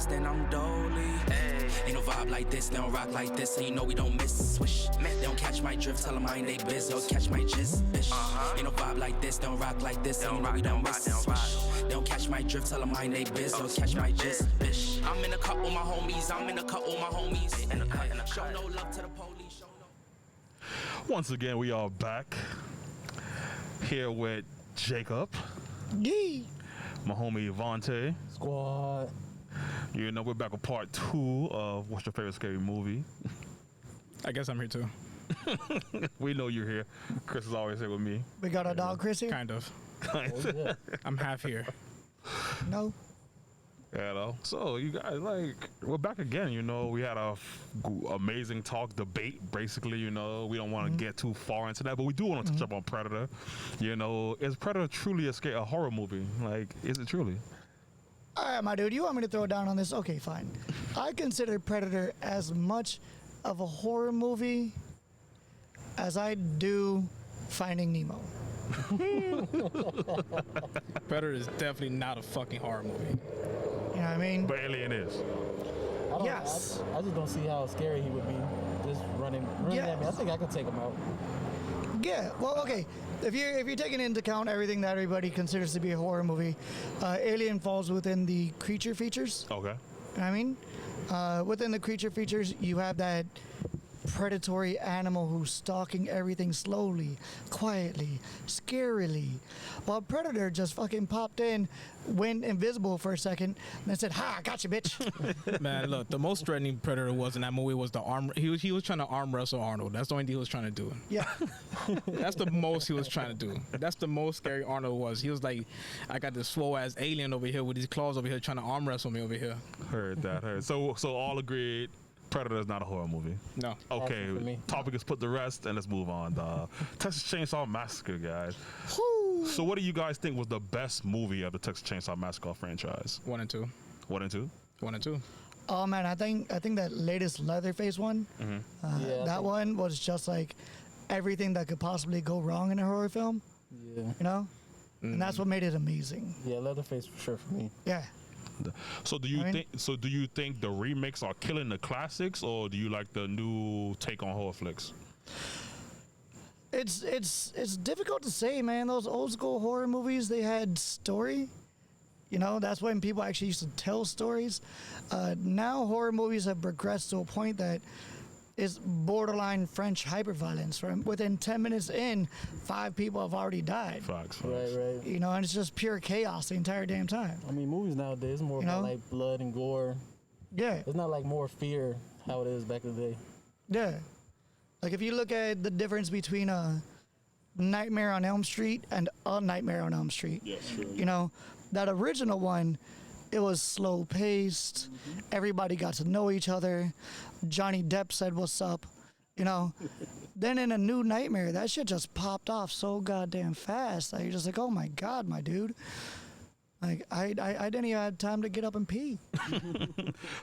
this, then I'm dolly. Ain't no vibe like this, they don't rock like this, and you know we don't miss. Swish, they don't catch my drift, tell them I ain't they biz, they'll catch my jizz, bitch. Ain't no vibe like this, they don't rock like this, and you know we don't miss. Swish, they don't catch my drift, tell them I ain't they biz, they'll catch my jizz, bitch. I'm in a cut with my homies, I'm in a cut with my homies. Show no love to the police, show no. Once again, we are back here with Jacob. Yee. My homie Davonte. Squad. You know, we're back with part 2 of What's Your Favorite Scary Movie? I guess I'm here too. We know you're here. Chris is always here with me. We got our dog Chris here? Kind of. Oh, yeah. I'm half here. No. You know, so you guys, like, we're back again. You know, we had a amazing debate, basically. You know, we don't want to get too far into that, but we do want to touch up on Predator. You know, is Predator truly a horror movie? Like, is it truly? All right, my dude, you want me to throw down on this? Okay, fine. I consider Predator as much of a horror movie as I do Finding Nemo. Predator is definitely not a fucking horror movie. You know what I mean? But Alien is. Yes. I just don't see how scary he would be just running at me. I think I could take him out. Yeah. Well, okay. If you're taking into account everything that everybody considers to be a horror movie, Alien falls within the creature features. Okay. You know what I mean? Within the creature features, you have that predatory animal who's stalking everything slowly, quietly, scarily. While Predator just fucking popped in, went invisible for a second, and then said, "Ha, got you, bitch." Man, look, the most threatening Predator was in that movie was the arm. He was trying to arm wrestle Arnold. That's the only thing he was trying to do. Yeah. That's the most he was trying to do. That's the most scary Arnold was. He was like, I got this swole ass alien over here with these claws over here trying to arm wrestle me over here. Heard that. So all agreed. Predator is not a horror movie. No. Okay, topic is put to rest, and let's move on. Texas Chainsaw Massacre, guys. Whew. So what do you guys think was the best movie of the Texas Chainsaw Massacre franchise? 1 and 2. 1 and 2? 1 and 2. Oh man, I think that latest Leatherface one, that one was just like everything that could possibly go wrong in a horror film. Yeah. You know, and that's what made it amazing. Yeah, Leatherface for sure for me. Yeah. So do you think the remakes are killing the classics, or do you like the new take on horror flicks? It's difficult to say, man. Those old school horror movies, they had story. You know, that's when people actually used to tell stories. Now horror movies have progressed to a point that is borderline French hyperviolence. Right? Within 10 minutes in, 5 people have already died. Facts. Right. You know, and it's just pure chaos the entire damn time. I mean, movies nowadays more about like blood and gore. Yeah. It's not like more fear how it is back in the day. Yeah. Like if you look at the difference between a Nightmare on Elm Street and A Nightmare on Elm Street. Yeah, sure. You know, that original one, it was slow paced. Everybody got to know each other. Johnny Depp said, "What's up?" You know. Then in A New Nightmare, that shit just popped off so goddamn fast that you're just like, "Oh my god, my dude!" Like I didn't even have time to get up and pee.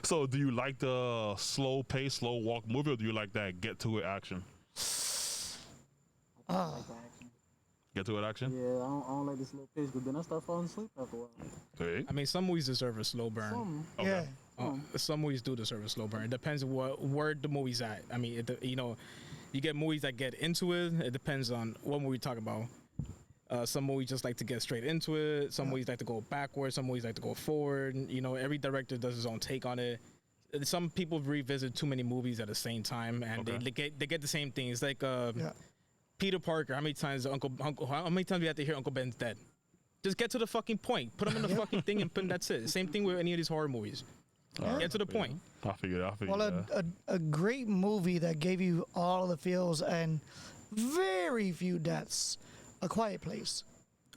So do you like the slow pace, slow walk movie, or do you like that get to it action? Get to it action? Yeah, I don't like this little pace, but then I start falling asleep after a while. Hey. I mean, some movies deserve a slow burn. Okay. Yeah. Some movies do deserve a slow burn. It depends where the movie's at. I mean, you get movies that get into it. It depends on what movie you talk about. Some movies just like to get straight into it. Some movies like to go backwards. Some movies like to go forward. You know, every director does his own take on it. Some people revisit too many movies at the same time, and they get the same things. Like Peter Parker. How many times how many times do you have to hear Uncle Ben's dead? Just get to the fucking point. Put him in the fucking thing, and that's it. Same thing with any of these horror movies. Get to the point. I figured. Well, a great movie that gave you all the feels and very few deaths. A Quiet Place.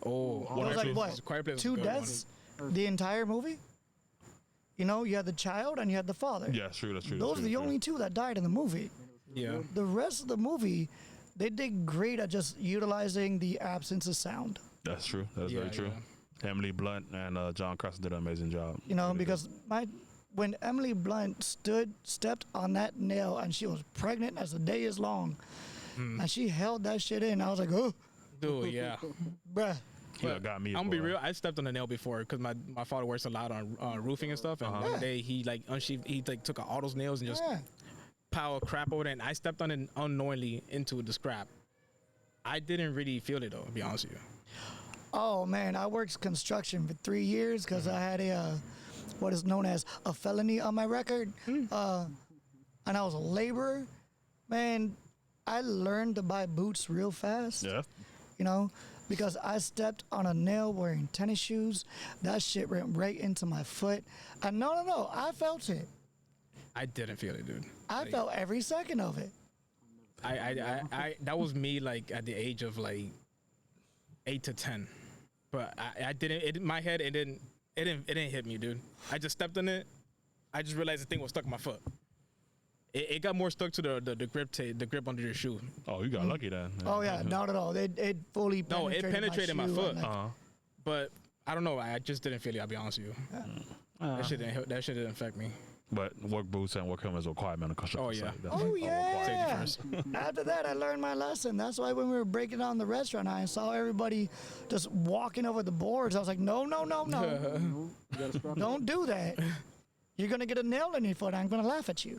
Oh, it was like what? Quiet Place 2 deaths the entire movie? You know, you had the child and you had the father. Yeah, true. That's true. Those are the only 2 that died in the movie. Yeah. The rest of the movie, they did great at just utilizing the absence of sound. That's true. That's very true. Yeah. Emily Blunt and John Crossan did an amazing job. You know, because when Emily Blunt stepped on that nail and she was pregnant as the day is long, and she held that shit in, I was like, oh. Dude, yeah. Bruh. He done got me. I'm gonna boy. be real. I stepped on a nail before because my father works a lot on roofing and stuff. And one day he like unsheathed, he like took all those nails and just pile of crap over there. And I stepped on it unknowingly into the scrap. I didn't really feel it though, to be honest with you. Oh man, I worked construction for 3 years because I had a what is known as a felony on my record, and I was a laborer. Man, I learned to buy boots real fast. Yeah. You know, because I stepped on a nail wearing tennis shoes. That shit went right into my foot. And no, I felt it. I didn't feel it, dude. I felt every second of it. I that was me like at the age of like 8 to 10, but I didn't. In my head, it didn't hit me, dude. I just stepped on it. I just realized the thing was stuck in my foot. It got more stuck to the grip under your shoe. Oh, you got lucky then. Oh yeah, not at all. It fully penetrated it penetrated my shoe foot. and, like, But I don't know. I just didn't feel it. I'll be honest with you. That shit didn't affect me. But work boots and work helmet is a requirement on construction. Oh, yeah. site. That's Oh like a yeah. requirement. After that, I learned my lesson. That's why when we were breaking down the restaurant, I saw everybody just walking over the boards. I was like, no, don't do that. You're gonna get a nail in your foot. I'm gonna laugh at you.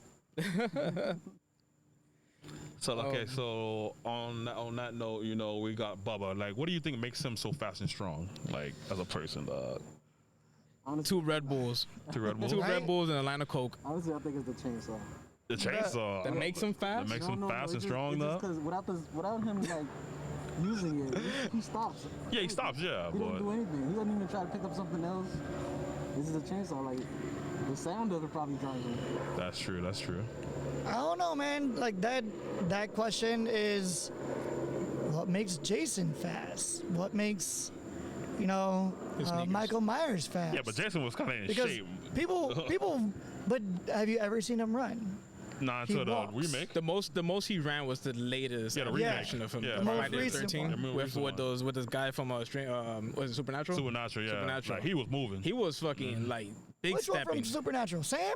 So okay, so on that note, you know, we got Bubba. Like, what do you think makes him so fast and strong? Like, as a person, Honestly, 2 Red Bulls. 2 Red Bulls. 2 Right. Red Bulls and a line of Coke. honestly, I think it's the chainsaw. The chainsaw. That makes him fast? That makes No, him no, fast and it's strong, just though. because without him like using it, he stops. Yeah, he stops. Yeah, He doesn't do but anything. He doesn't even try to pick up something else. This is a chainsaw. Like the sound of it probably drives him. that's true. That's true. I don't know, man. Like that question is what makes Jason fast? What makes, you know, His sneakers. Michael Myers fast? Yeah, but Jason was kind of in because shape. people. But have you ever seen him run? Not he until the walks. remake. The most he ran was the latest Yeah, the version remake. of him. Yeah, the the most Friday the recent 13th, one. The most with recent one. this guy from was it Supernatural? Supernatural. Yeah, Supernatural. Like, he was moving. He was fucking like big Which one stepping. from Supernatural? Sam?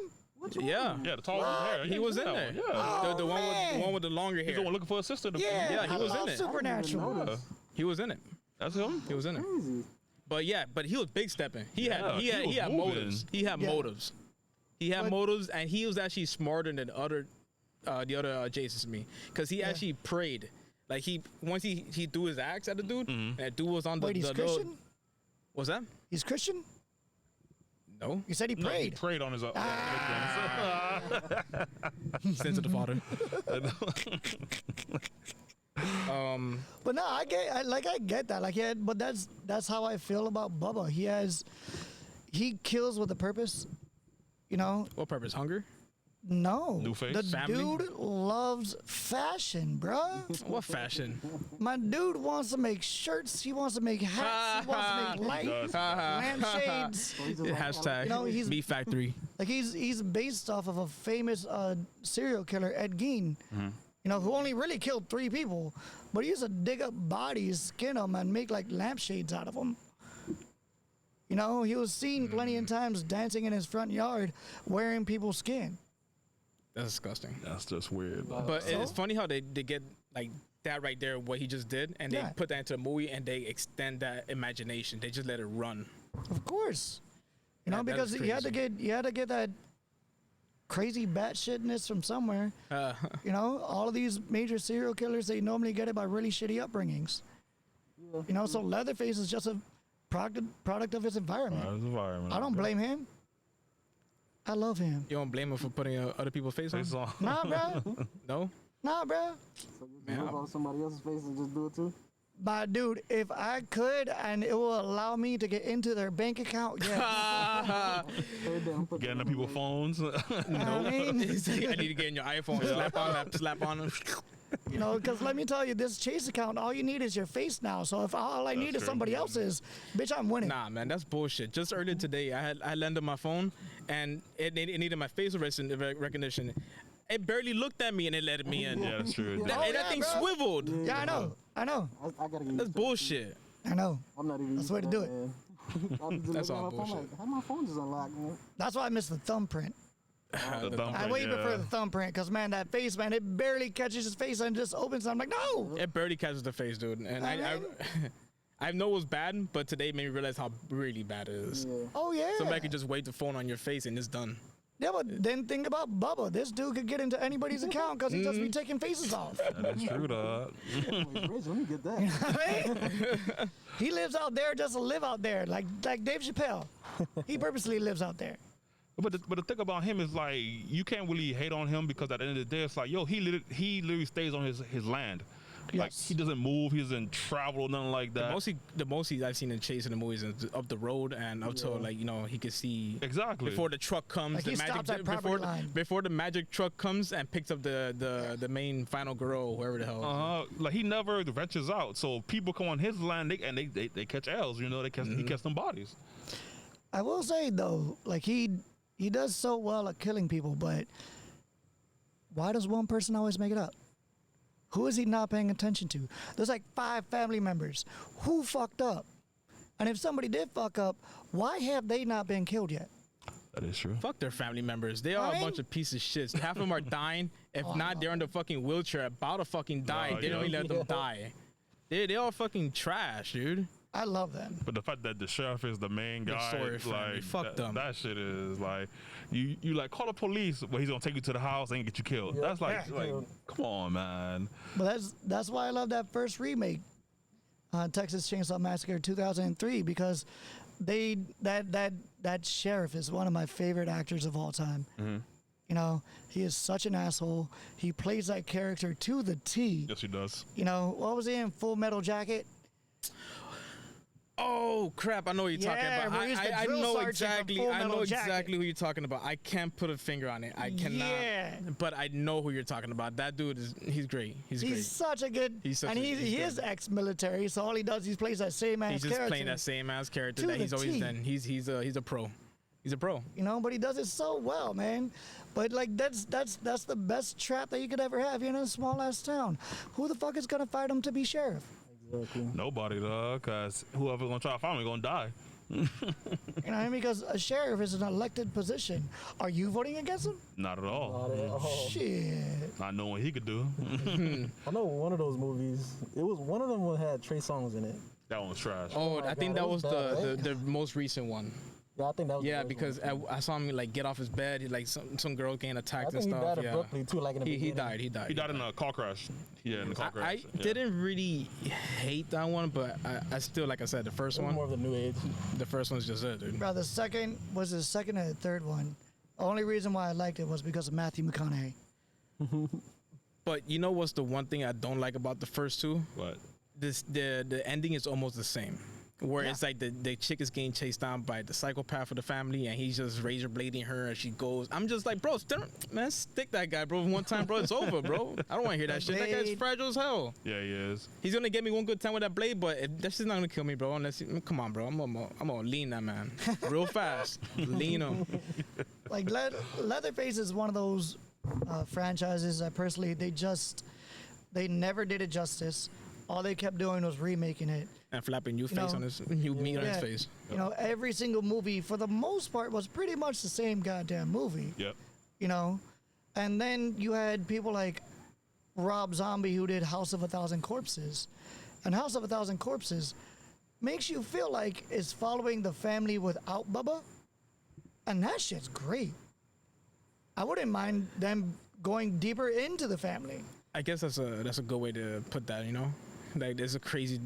Yeah, yeah, the tall hair. he was in there. Yeah. Oh, the man. one with the longer He's hair. the one looking for a sister. Yeah, he I was in love it. Supernatural. Yeah. He was in it. That's him. He was in it. Crazy. But he was big stepping. He Yeah, had he was moving. motives. He had Yeah. motives. He had But- motives, and he was actually smarter than the other Jasons to me, because he actually prayed. Like once he threw his axe at the dude, and that dude was on the. Wait, he's the Christian? What's that? He's Christian? No. You said he No, he prayed. prayed on his victims. Sins of the Father. But no, I get that. Like, yeah, but that's how I feel about Bubba. He kills with a purpose. You know, What purpose? Hunger? no. New face? The Family? dude loves fashion, bruh. What fashion? My dude wants to make shirts. He wants to make hats. He wants to make lights, lampshades. So he's just like, Hashtag You know, he's- Meat Factory. Like he's based off of a famous serial killer, Ed Gein. You know, who only really killed 3 people, but he used to dig up bodies, skin them, and make like lampshades out of them. You know, he was seen plenty of times dancing in his front yard, wearing people's skin. That's disgusting. That's just weird. But it's funny how they get like that right there, what he just did, and they Yeah. put that into a movie, and they extend that imagination. They just let it run. Of course, you know, That because is you had to crazy. get that crazy batshitness from somewhere. You know, all of these major serial killers, they normally get it by really shitty upbringings. You know, so Leatherface is just a product of his environment. His environment. I don't blame him. I love him. You don't blame him for putting other people's face on? Face on. Nah, bro. No. Nah, bro. So you can rip off somebody else's face and just do it too? But dude, if I could and it will allow me to get into their bank account, yeah. Tear down, put Getting that the on people the- phones. I mean, He's like, I need to get in your iPhone. Slap on him. you know, because let me tell you, this Chase account, all you need is your face now. So if all I need is true. somebody else's, bitch, I'm winning. Nah, man, that's bullshit. Just earlier today, I landed my phone, and it needed my facial recognition. It barely looked at me, and it let me in. Yeah, that's true. That, Oh, and that yeah, thing bro. swiveled. Yeah, I know. I gotta get used That's to bullshit. I know. I'm not even That's used the way to do it. man. I'm just That's looking all at my phone bullshit. like, how my phone just unlocked, man? That's why I missed the thumbprint. The I thumbprint, way yeah. prefer the thumbprint because, man, that face, man, it barely catches his face and just opens. I'm like, no. It barely catches the face, dude. And I I know it was bad, but today made me realize how really bad it is. Yeah. Oh yeah. Somebody could just wave the phone on your face and it's done. Yeah, but then think about Bubba. This dude could get into anybody's account because he just be taking faces off. That is true, dog. Wait, Rich, let me get that. He lives out there just to live out there, like Dave Chappelle. He purposely lives out there. But the thing about him is like you can't really hate on him because at the end of the day it's like yo he literally stays on his land. Like Yes. he doesn't move, he doesn't travel, nothing like that. The most I've seen him chase in the movies is up the road and up to like he could see Exactly. before the truck comes. Like the he stops at property before line. before the magic truck comes and picks up the main final girl, whoever the hell. Like he never ventures out. So people come on his land they catch L's. They catch he catch some bodies. I will say though, like he does so well at killing people, but why does one person always make it up? Who is he not paying attention to? There's like 5 family members. Who fucked up? And if somebody did fuck up, why have they not been killed yet? That is true. Fuck their family members. They are a bunch of pieces of shit. Half of them are dying. If not, they're in the fucking wheelchair, about to fucking die. They don't even let them die. They all fucking trash, dude. I love them. But the fact that the sheriff is the main guy, sorry family. like Fuck them. that shit is like you like call the police, but he's gonna take you to the house and get you killed. Yeah. That's like, Yeah. like come on, man. But that's why I love that first remake, Texas Chainsaw Massacre 2003, because that sheriff is one of my favorite actors of all time. Mm-hmm. He is such an asshole. He plays that character to the T. Yes, he does. What was he in? Full Metal Jacket? Oh crap! I know what you're talking Yeah, about. where he's the I drill know sergeant exactly. from Full I know Metal Jacket. exactly who you're talking about. I can't put a finger on it. I cannot. Yeah. But I know who you're talking about. That dude he's great. He's great. He's such a good. He's such and a- he he's is ex-military, so all he does, he plays that same ass He's just character. playing that same ass character to that he's the always T. done. He's a pro. He's a pro. But he does it so well, man. But like that's the best trap that you could ever have. You're in a small ass town. Who the fuck is gonna fight him to be sheriff? Exactly. Nobody, though, because whoever's gonna try to find me gonna die. You know what I mean? Because a sheriff is an elected position. Are you voting against him? Not at all. Not at all. Shit. Not knowing what he could do. I know one of those movies. It was one of them had Trey Songz in it. That one's trash. Oh, my I think God, that it was was bad, the most recent one. Yeah, I think that was. Yeah, the first because one. I saw him like get off his bed. He, like some girl getting I attacked think and he stuff. died Yeah, abruptly too, like in the he beginning. died. He died. He died in a car crash. Yeah, in a car I crash. Yeah. didn't really hate that one, but I still, like I said, the first It was more one, of the new age. the first one's just it, dude. Bro, the second was the second and the third one. The only reason why I liked it was because of Matthew McConaughey. But you know what's the one thing I don't like about the first two? What? The ending is almost the same. Where it's like the chick is getting chased down by the psychopath of the family, and he's just razor blading her, and she goes. I'm just like, bro, man, stick that guy, bro. One time, bro, it's over, bro. I don't want to hear that shit. That guy's Blade. fragile as hell. Yeah, he is. He's gonna get me one good time with that blade, but that's just not gonna kill me, bro. Unless, come on, bro. I'm gonna lean that man real fast. Lean him. Like Leatherface is one of those franchises that personally they never did it justice. All they kept doing was remaking it. And flapping new face know, on his new meat on his face. Every single movie for the most part was pretty much the same goddamn movie. Yep. And then you had people like Rob Zombie who did House of a Thousand Corpses. And House of a Thousand Corpses makes you feel like it's following the family without Bubba. And that shit's great. I wouldn't mind them going deeper into the family. I guess that's a good way to put that. Like there's a crazy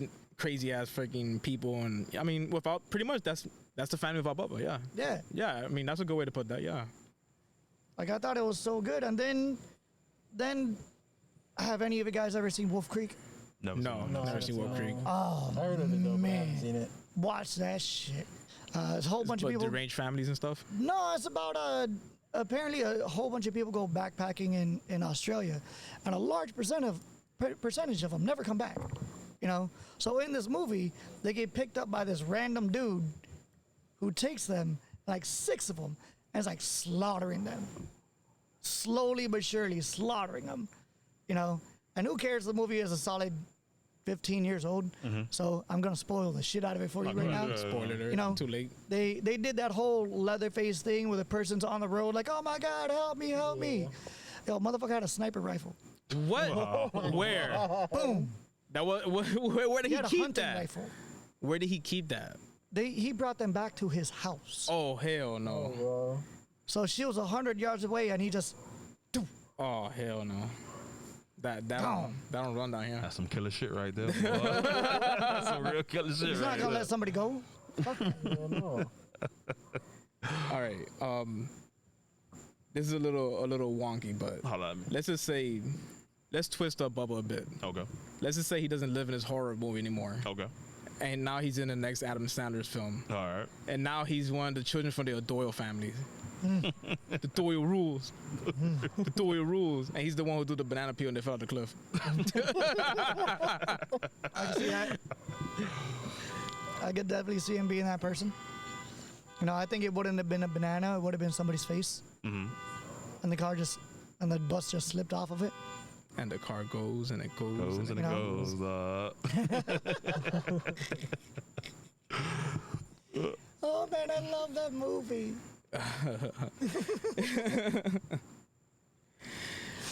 ass freaking people, and I mean without pretty much that's the family without Bubba. Yeah. Yeah. Yeah. I mean that's a good way to put that. Yeah. Like I thought it was so good. And then have any of you guys ever seen Wolf Creek? Never No, seen No, I never haven't seen seen Wolf that Creek. one. Oh, I heard of it though, but I haven't man. seen it. Watch that shit. There's a whole bunch of But people. deranged families and stuff. No, it's about apparently a whole bunch of people go backpacking in Australia, and a large percentage of them never come back. So in this movie, they get picked up by this random dude who takes them, like 6 of them, and is like slaughtering them, slowly but surely slaughtering them. And who cares? The movie is a solid 15 years old, so I'm gonna spoil the shit out of it for you right now. Spoiler alert. Too late. They did that whole Leatherface thing where the person's on the road like, oh my God, help me. Yo, motherfucker had a sniper rifle. What? Where? Boom. That was where did He he had a keep hunting that? rifle. Where did he keep that? He brought them back to his house. Oh hell no! Bro. So she was 100 yards away, and he just. Oh hell no! That Gone. don't run down here. That's some killer shit right there. Boy. That's some real killer shit He's right not gonna there. let somebody go. Fuck. Hell no. All right. This is a little wonky, but Holla at me. let's just say, let's twist up Bubba a bit. Okay. Let's just say he doesn't live in his horror movie anymore, Okay. and now he's in the next Adam Sandler's film, All right. and now he's one of the children from the Doyle family. The Doyle rules. The Doyle rules, and he's the one who threw the banana peel and they fell off the cliff. I can see that. I could definitely see him being that person. You know, I think it wouldn't have been a banana. It would have been somebody's face. Mm-hmm. And the bus just slipped off of it. And the car goes and it goes, Goes and it You goes. Oh man, I love that movie.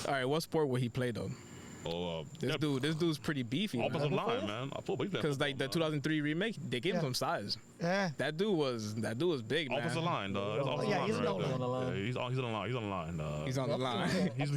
All right, what sport would he play though? Oh, This dude's pretty beefy. offensive line, man. I thought Because like the 2003 remake, they gave him Yeah. some size. Yeah. That dude was big, man. offensive line, dog. It's offensive yeah, line he's right on there. the line. Yeah, he's on the line. He's on the line, dog. He's on the line. He's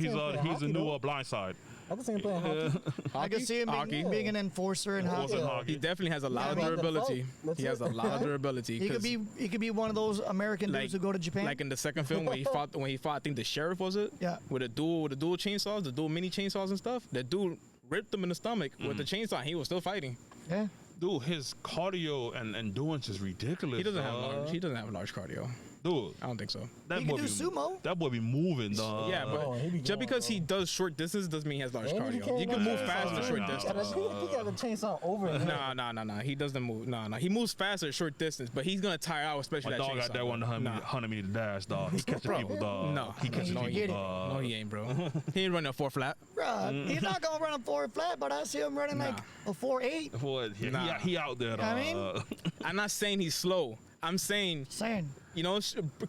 the new blind side. I can see him playing hockey. I could see him Hockey. being an enforcer in Enforcer hockey. in hockey. He definitely has a lot Yeah, of I mean, durability. that's He has a it. lot of durability. He 'cause could be one of those American dudes who go to Japan. Like in the second film when he fought, I think the sheriff was it? Yeah. With the dual chainsaws, the dual mini chainsaws and stuff. That dude ripped him in the stomach with the chainsaw. And he was still fighting. yeah. Dude, his cardio and endurance is ridiculous. He doesn't have dog. large. He doesn't have large cardio. Dude, I don't think so. that He boy can do be sumo. That boy be moving, dog. Yeah, but he be just going, because bro. he does short distance doesn't mean he has large And he cardio. can't He can move run fast in fast. short Nah. distance. He got the chainsaw over him. No. He doesn't move. No. He moves fast at short distance, but he's gonna tire out, especially My that dog chainsaw. got that 100 meter dash, dog. He catching Bro. people, dog. No. He catching No, he people, ain't. dog. No, he ain't, bro. He ain't running a 4 flat. Bruh, he's not gonna run a 4 flat, but I see him running like a 4.8. Boy, Nah. he out there, dog. I mean- I'm not saying he's slow. I'm saying, Saying. you know,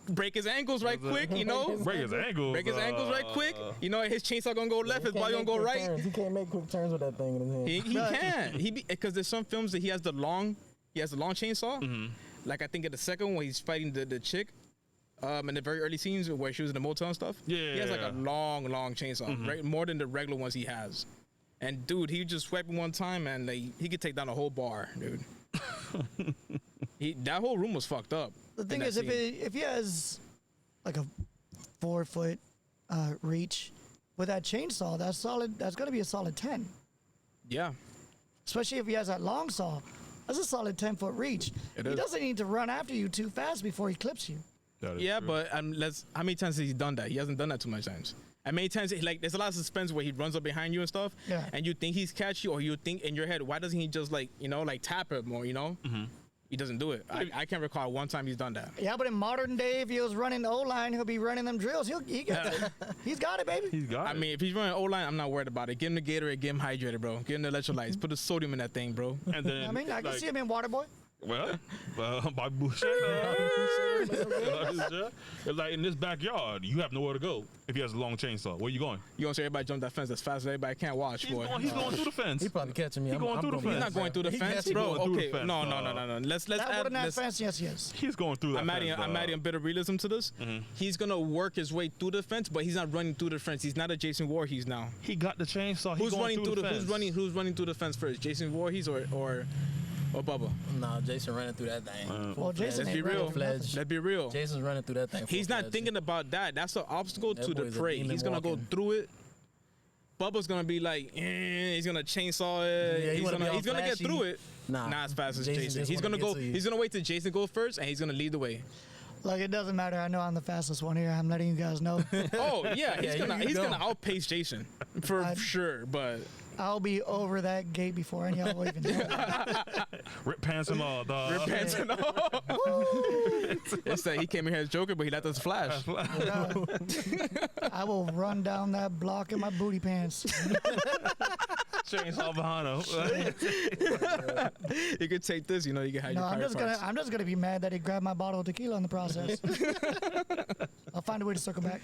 break his ankles right quick, you know? break his ankles. Break his ankles right quick. You know, his chainsaw gonna go left, his body gonna go right. He can't make quick turns with that thing in his hand. He can. Because there's some films that he has the long chainsaw. Like I think in the second one, when he's fighting the chick. In the very early scenes where she was in the motel and stuff, he has like a long chainsaw, right? More than the regular ones he has. And dude, he just swiped one time and he could take down a whole bar, dude. That whole room was fucked up. The thing in is, that scene. if he has like a 4 foot reach with that chainsaw, that's gonna be a solid 10. Yeah. Especially if he has that long saw. That's a solid 10-foot reach. It He is. doesn't need to run after you too fast before he clips you. That is Yeah, true. but how many times has he done that? He hasn't done that too much times. And many times, like, there's a lot of suspense where he runs up behind you and stuff, Yeah. and you think he's catchy, or you think in your head, why doesn't he just tap him or He doesn't do it. I can't recall one time he's done that. Yeah, but in modern day, if he was running the O-line, he'll be running them drills. He's got it, baby. He's got I it. mean, if he's running O-line, I'm not worried about it. Give him the Gatorade, get him hydrated, bro. Get him the electrolytes. Put the sodium in that thing, bro. And then, I mean, I can like, see him in Waterboy. Well, by bullshit. It's like in this backyard, you have nowhere to go if he has a long chainsaw. Where you going? You gonna say everybody jump that fence as fast as everybody can't watch, boy. He's going through the fence. He probably catching me. He going through the He's fence. not going through the He fence, catching bro. going through the Okay, fence, no. dog. Let's That add. wouldn't have Let's, fence. Yes. He's going through that I'm fence. adding a bit of realism to this. He's gonna work his way through the fence, but he's not running through the fence. He's not a Jason Voorhees now. He got the chainsaw. He's Who's going running through the fence. Who's running through the fence first? Jason Voorhees or Bubba? Nah, Jason running through that thing. Well, Jason Let's ain't be running real. for nothing. Let's be real. Jason's running through that thing. He's not full-fledged. thinking about that. That's an obstacle That to the boy's a prey. demon He's gonna go walking. through it. Bubba's gonna be like, he's gonna chainsaw it. Yeah, he he's wanna be all gonna get flashy. through it. Nah, Not as fast as Jason Jason. just He's wanna gonna go. get to you. He's gonna wait till Jason go first, and he's gonna lead the way. Look, it doesn't matter. I know I'm the fastest one here. I'm letting you guys know. Oh yeah, he's Yeah, gonna you go. outpace Jason for sure. But I'll be over that gate before any of y'all will even know. Rip pants and all, dog. rip pants and all. It's that he came in here as Joker, but he let us flash. I will run down that block in my booty pants. Chainsaw behind him. You could take this, you can hide No, your I'm pirate just parts. gonna be mad that he grabbed my bottle of tequila in the process. I'll find a way to circle back.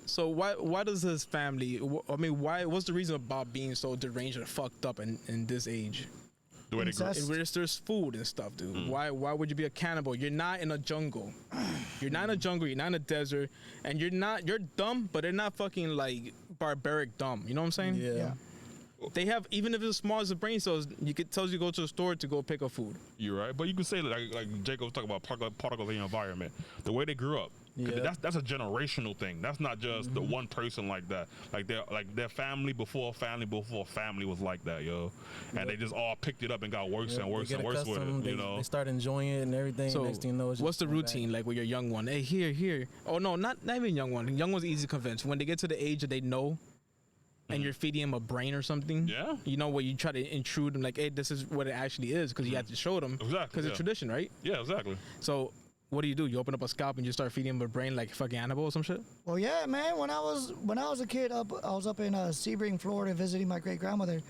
So why does his family? What's the reason about being so deranged and fucked up in this age? The way they grew. Incest. Where there's food and stuff, dude. Why would you be a cannibal? You're not in a jungle. You're not in a jungle. You're not in a desert, and you're dumb, but they're not fucking like barbaric dumb. You know what I'm saying? Yeah. They have, even if it's as small as the brain cells, tells you to go to the store to go pick up food. You're right, but you can say like Jacob was talking about particles in the environment, the way they grew up. Yeah. That's a generational thing. That's not just the one person like that. Like their family before family was like that, yo. And they just all picked it up and got worse and worse and worse with it. They start enjoying it and everything. So next thing you know, it's what's just the routine like with your young one? Hey, here. Oh no, not even young one. Young one's easy to convince. When they get to the age that they know, and you're feeding him a brain or something. Yeah. You know, where you try to intrude them, like, hey, this is what it actually is, because you have to show them. Exactly. Because it's tradition, right? Yeah, exactly. So what do? You open up a scalp and you start feeding him a brain like fucking Annabelle or some shit? Well, yeah, man. When I was a kid, I was up in Sebring, Florida, visiting my great grandmother.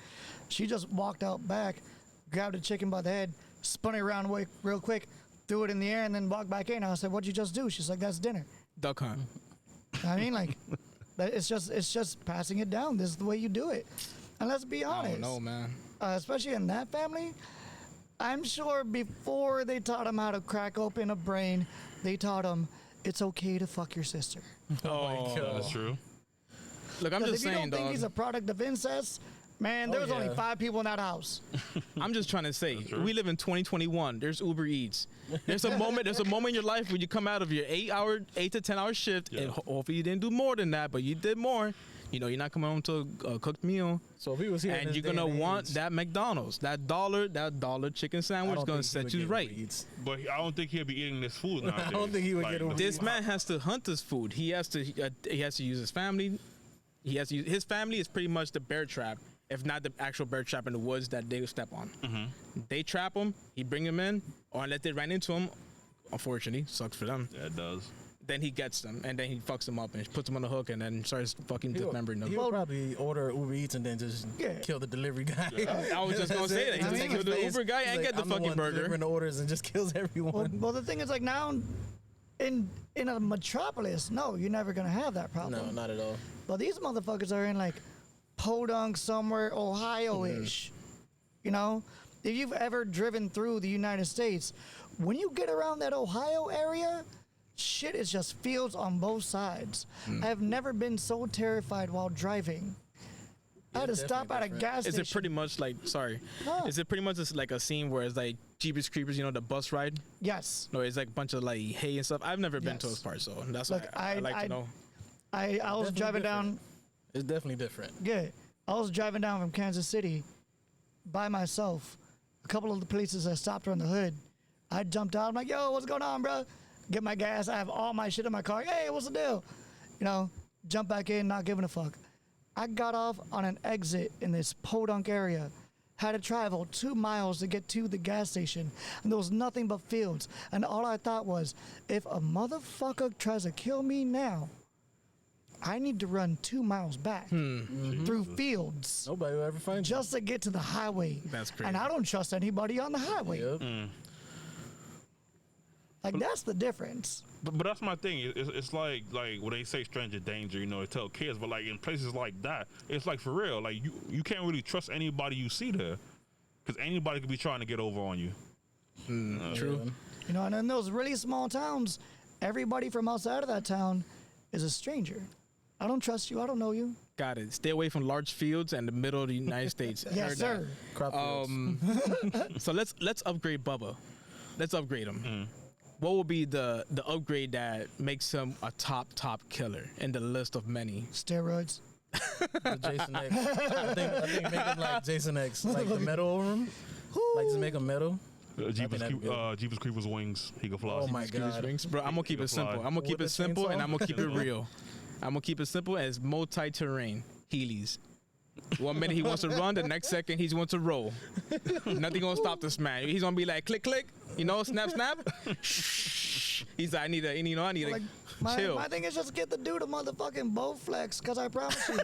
She just walked out back, grabbed a chicken by the head, spun it around real quick, threw it in the air, and then walked back in. I said, "What'd you just do?" She's like, "That's dinner." Duck hunt. I mean, like, it's just passing it down. This is the way you do it. And let's be honest. I don't know, man. Especially in that family, I'm sure before they taught him how to crack open a brain, they taught him it's okay to fuck your sister. Oh, That's true. Look, I'm 'Cause just if you saying, don't think dog. he's a product of incest, man, there was only 5 people in that house. I'm just trying to say, true. we live in 2021. There's Uber Eats. There's a moment in your life where you come out of your 8 to 10 hour shift, and hopefully you didn't do more than that, but you did more. You know, you're not coming home to a cooked meal, So if he was here, in and this you're day gonna and want age, that McDonald's, that dollar chicken I sandwich don't gonna think he would set you get right. Uber Eats. But I don't think he'll be eating this food nowadays. I don't think he would get Uber This man has to hunt this food. He has to use his family. His family is pretty much the bear trap, if not the actual bear trap in the woods that they step on. They trap him. He bring him in, or unless they ran into him. Unfortunately, sucks for them. Yeah, it does. Then he gets them, and then he fucks them up and puts them on the hook, and then starts fucking dismembering them. He would probably order Uber Eats and then just kill the delivery guy. I was just gonna say that. He I just mean, kill the Uber guy He's and like, get the I'm fucking one burger. delivering the orders and just kills everyone. Well, the thing is, like, now in a metropolis, no, you're never gonna have that problem. No, not at all. But these motherfuckers are in like Podunk somewhere, Ohio-ish. You know, if you've ever driven through the United States, when you get around that Ohio area, shit is just fields on both sides. I have never been so terrified while driving. I had to stop at a gas Is station. it pretty much like Huh. Is it pretty much just like a scene where it's like Jeepers Creepers, you know, the bus ride? Yes. No, it's like a bunch of like hay and stuff. I've never been to Yes. those parts, so that's Look, why I like to know. I was Definitely driving different. down. It's definitely different. Yeah, I was driving down from Kansas City by myself. A couple of the police that stopped on the hood. I jumped out. I'm like, "Yo, what's going on, bro?" Get my gas. I have all my shit in my car. Hey, what's the deal? You know, jump back in, not giving a fuck. I got off on an exit in this Podunk area. Had to travel 2 miles to get to the gas station, and there was nothing but fields. And all I thought was, if a motherfucker tries to kill me now, I need to run 2 miles back through fields Nobody will ever find you. just to get to the highway. That's crazy. And I don't trust anybody on the highway. Yep. Like, that's the difference. But that's my thing. It's like when they say stranger danger, you know, they tell kids. But like in places like that, it's like for real. Like you can't really trust anybody you see there, because anybody could be trying to get over on you. True. You know, and in those really small towns, everybody from outside of that town is a stranger. I don't trust you. I don't know you. Got it. Stay away from large fields and the middle of the United States. Yes, Heard sir. Crop fields. that. So let's upgrade Bubba. Let's upgrade him. What will be the upgrade that makes him a top killer in the list of many? Steroids. The Jason X. I think make him like Jason X, like the metal over him. Like just make him metal. Jeepers Creepers wings. He can fly. Oh my god. Bro, I'm gonna keep it simple. I'm gonna keep With it the simple and chainsaw? I'm gonna keep it real. I'm gonna keep it simple as multi-terrain Heelys. 1 minute he wants to run, the next second he wants to roll. Nothing gonna stop this man. He's gonna be like click click, you know, snap snap. He's like, I need a Like, chill. my thing is just get the dude a motherfucking bow flex, because I promise you,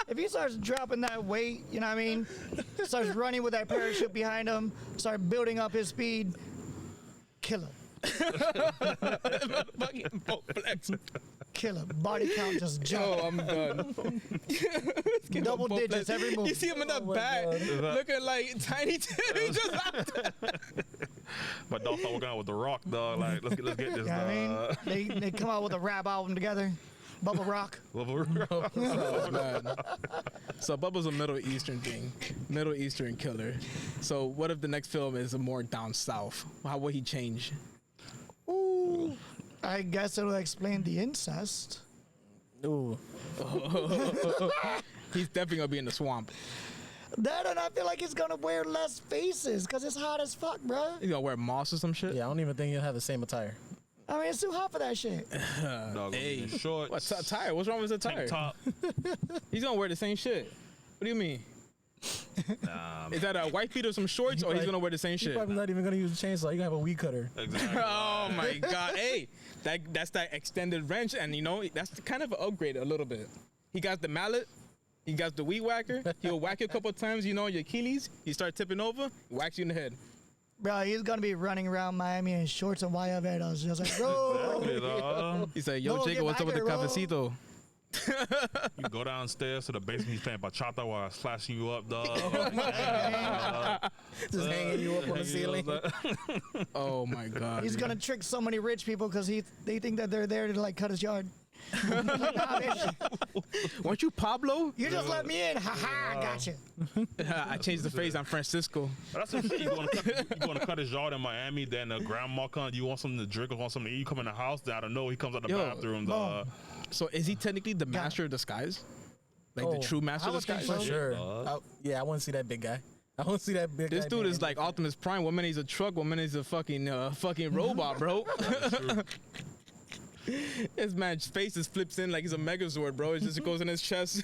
if he starts dropping that weight, you know what I mean? Starts running with that parachute behind him, start building up his speed, kill him. Fucking bow flex. killer. Body count just Oh, jump. I'm done. Double digits every You movie. see him in the back, looking like Tiny Tim. He just out there. But dog start working out with the Rock, dog. Like, let's get this. You know what I mean? They come out with a rap album together. Bubble Rock. Oh, man. So Bubba's a Middle Eastern thing, Middle Eastern killer. So what if the next film is more down south? How will he change? Ooh. I guess it'll explain the incest. Ooh. He's definitely gonna be in the swamp. That and I feel like he's gonna wear less faces because it's hot as fuck, bro. He's gonna wear moss or some shit. Yeah, I don't even think he'll have the same attire. I mean, it's too hot for that shit. Dog, Hey. shorts, What attire? What's wrong with his attire? tank top. He's gonna wear the same shit. What do you mean? Nah, Is that a white feet or some shorts, or he's gonna wear the same He's shit? probably not even gonna use a chainsaw. You gonna have a weed cutter. exactly. Oh my god! Hey, that's that extended wrench, and you know that's kind of an upgrade a little bit. He got the mallet, he got the weed whacker. He'll whack you a couple of times, you know, your Achilles. You start tipping over, whacks you in the head. Bro, he's gonna be running around Miami in shorts and Guayaberos, just like, bro. Exactly, dog. He said, "Yo, No, Jacob, get what's up with the back here, cafecito?" You go downstairs to the basement, he's playing bachata while it's flashing you up, dog. Just hanging you up on the ceiling. Oh my god! He's gonna trick so many rich people because they think that they're there to like cut his yard. Like, nah, bitch, Weren't you Pablo? you just let me in. Ha ha, gotcha. I changed the phrase. I'm Francisco. That's what you going to cut his yard in Miami. Then the grandma comes. You want something to drink or want something to eat? You come in the house. Then I don't know. He comes out the Yo, bathroom. Dog. So is he technically the master of disguise? Like the true master I of would think disguise? so. For sure. dog. Yeah, I want to see that big guy. I want to see that big This guy. dude being is like Optimus Prime. One minute he's a truck. One minute he's a fucking robot, bro. This man's face just flips in like he's a Megazord, bro. It just goes in his chest.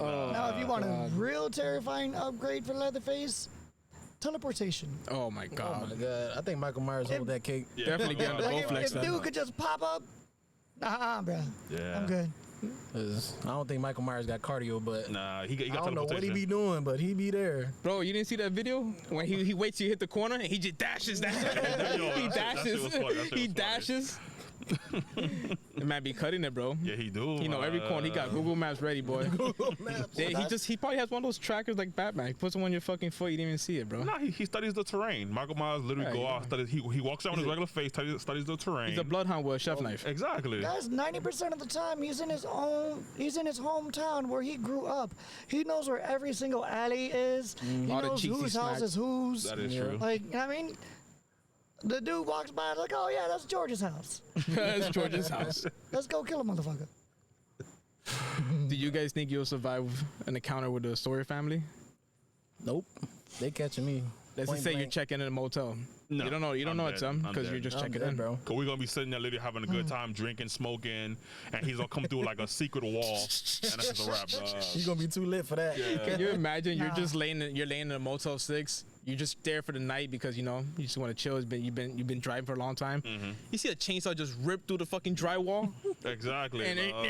Now, if you want a real terrifying upgrade for Leatherface, teleportation. Oh my Oh god. my god! I think Michael Myers hold that cake. Yeah, Definitely fuck get on the yeah. Like, Bowflex if then. dude could just pop up, bro. Yeah. I'm good. 'Cause I don't think Michael Myers got cardio, but Nah, he I got don't know what he teleportation. be doing, but he be there. Bro, you didn't see that video when he waits till you hit the corner and he just dashes down. Yo, He that shit was funny. That shit He was funny. dashes. The man be cutting it, bro. Yeah, he do. You know, every corner he got Google Maps ready, boy. He probably has one of those trackers like Batman. He puts them on your fucking foot, you didn't even see it, bro. Nah, he studies the terrain. Michael Myers literally Yeah, go yeah. out, studies. He walks around with his regular face, studies the terrain. He's a bloodhound with a chef knife. Exactly. Guys, 90% of the time he's in his hometown where he grew up. He knows where every single alley is. He All the knows cheeks he whose house smacked. is whose. That is Yeah. true. Like, you know what I mean? The dude walks by like, oh yeah, that's George's house. That's George's house. Let's go kill a motherfucker. Do you guys think you'll survive an encounter with the Sawyer family? Nope, they catching me. Let's Point just say you're blank. checking in a motel. No, You don't know I'm it's dead. them I'm because dead. you're just I'm checking dead, in. bro. Cause we're gonna be sitting there, literally having a good time, drinking, smoking, and he's gonna come through like a secret wall, and that's just a wrap. You gonna be too lit for that. Can you imagine Nah. you're just laying in a Motel 6. You're just there for the night because you know you just want to chill. You've been driving for a long time. You see a chainsaw just rip through the fucking drywall, Exactly. and dog.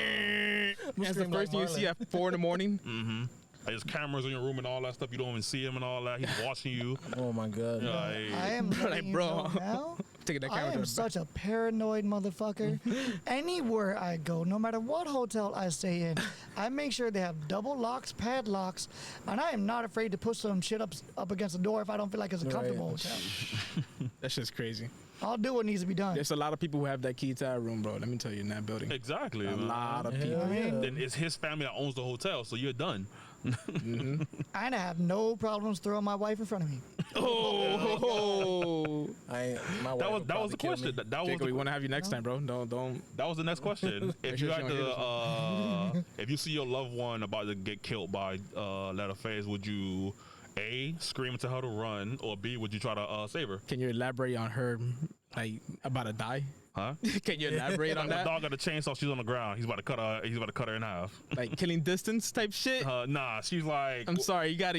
that's the scream first thing like you see at 4 in the morning. There's cameras in your room and all that stuff. You don't even see him and all that. He's watching you. Oh my god. Like, I am Like, letting you bro. know now. Taking that I camera to am the such a paranoid motherfucker. Anywhere I go, no matter what hotel I stay in, I make sure they have double locks, padlocks, and I am not afraid to push some shit up against the door if I don't feel like it's a comfortable hotel. That's just crazy. I'll do what needs to be done. There's a lot of people who have that key to that room, bro. Let me tell you, in that building, exactly. a man. lot of Hell people. yeah. Then it's his family that owns the hotel, so you're done. And I have no problems throwing my wife in front of me. Oh, My That wife was would the probably kill question. me. That was Jacob, we the, want to have you next time, bro. Don't. that was the next question. If sure you she had don't hear to, if you see your loved one about to get killed by Leatherface, would you A, scream to her to run, or B, would you try to save her? Can you elaborate on her, like about to die? Huh? Can you elaborate on The that? dog got a chainsaw. She's on the ground. He's about to cut her. He's about to cut her in half. Like killing distance type shit. Nah, she's like. I'm sorry. You gotta.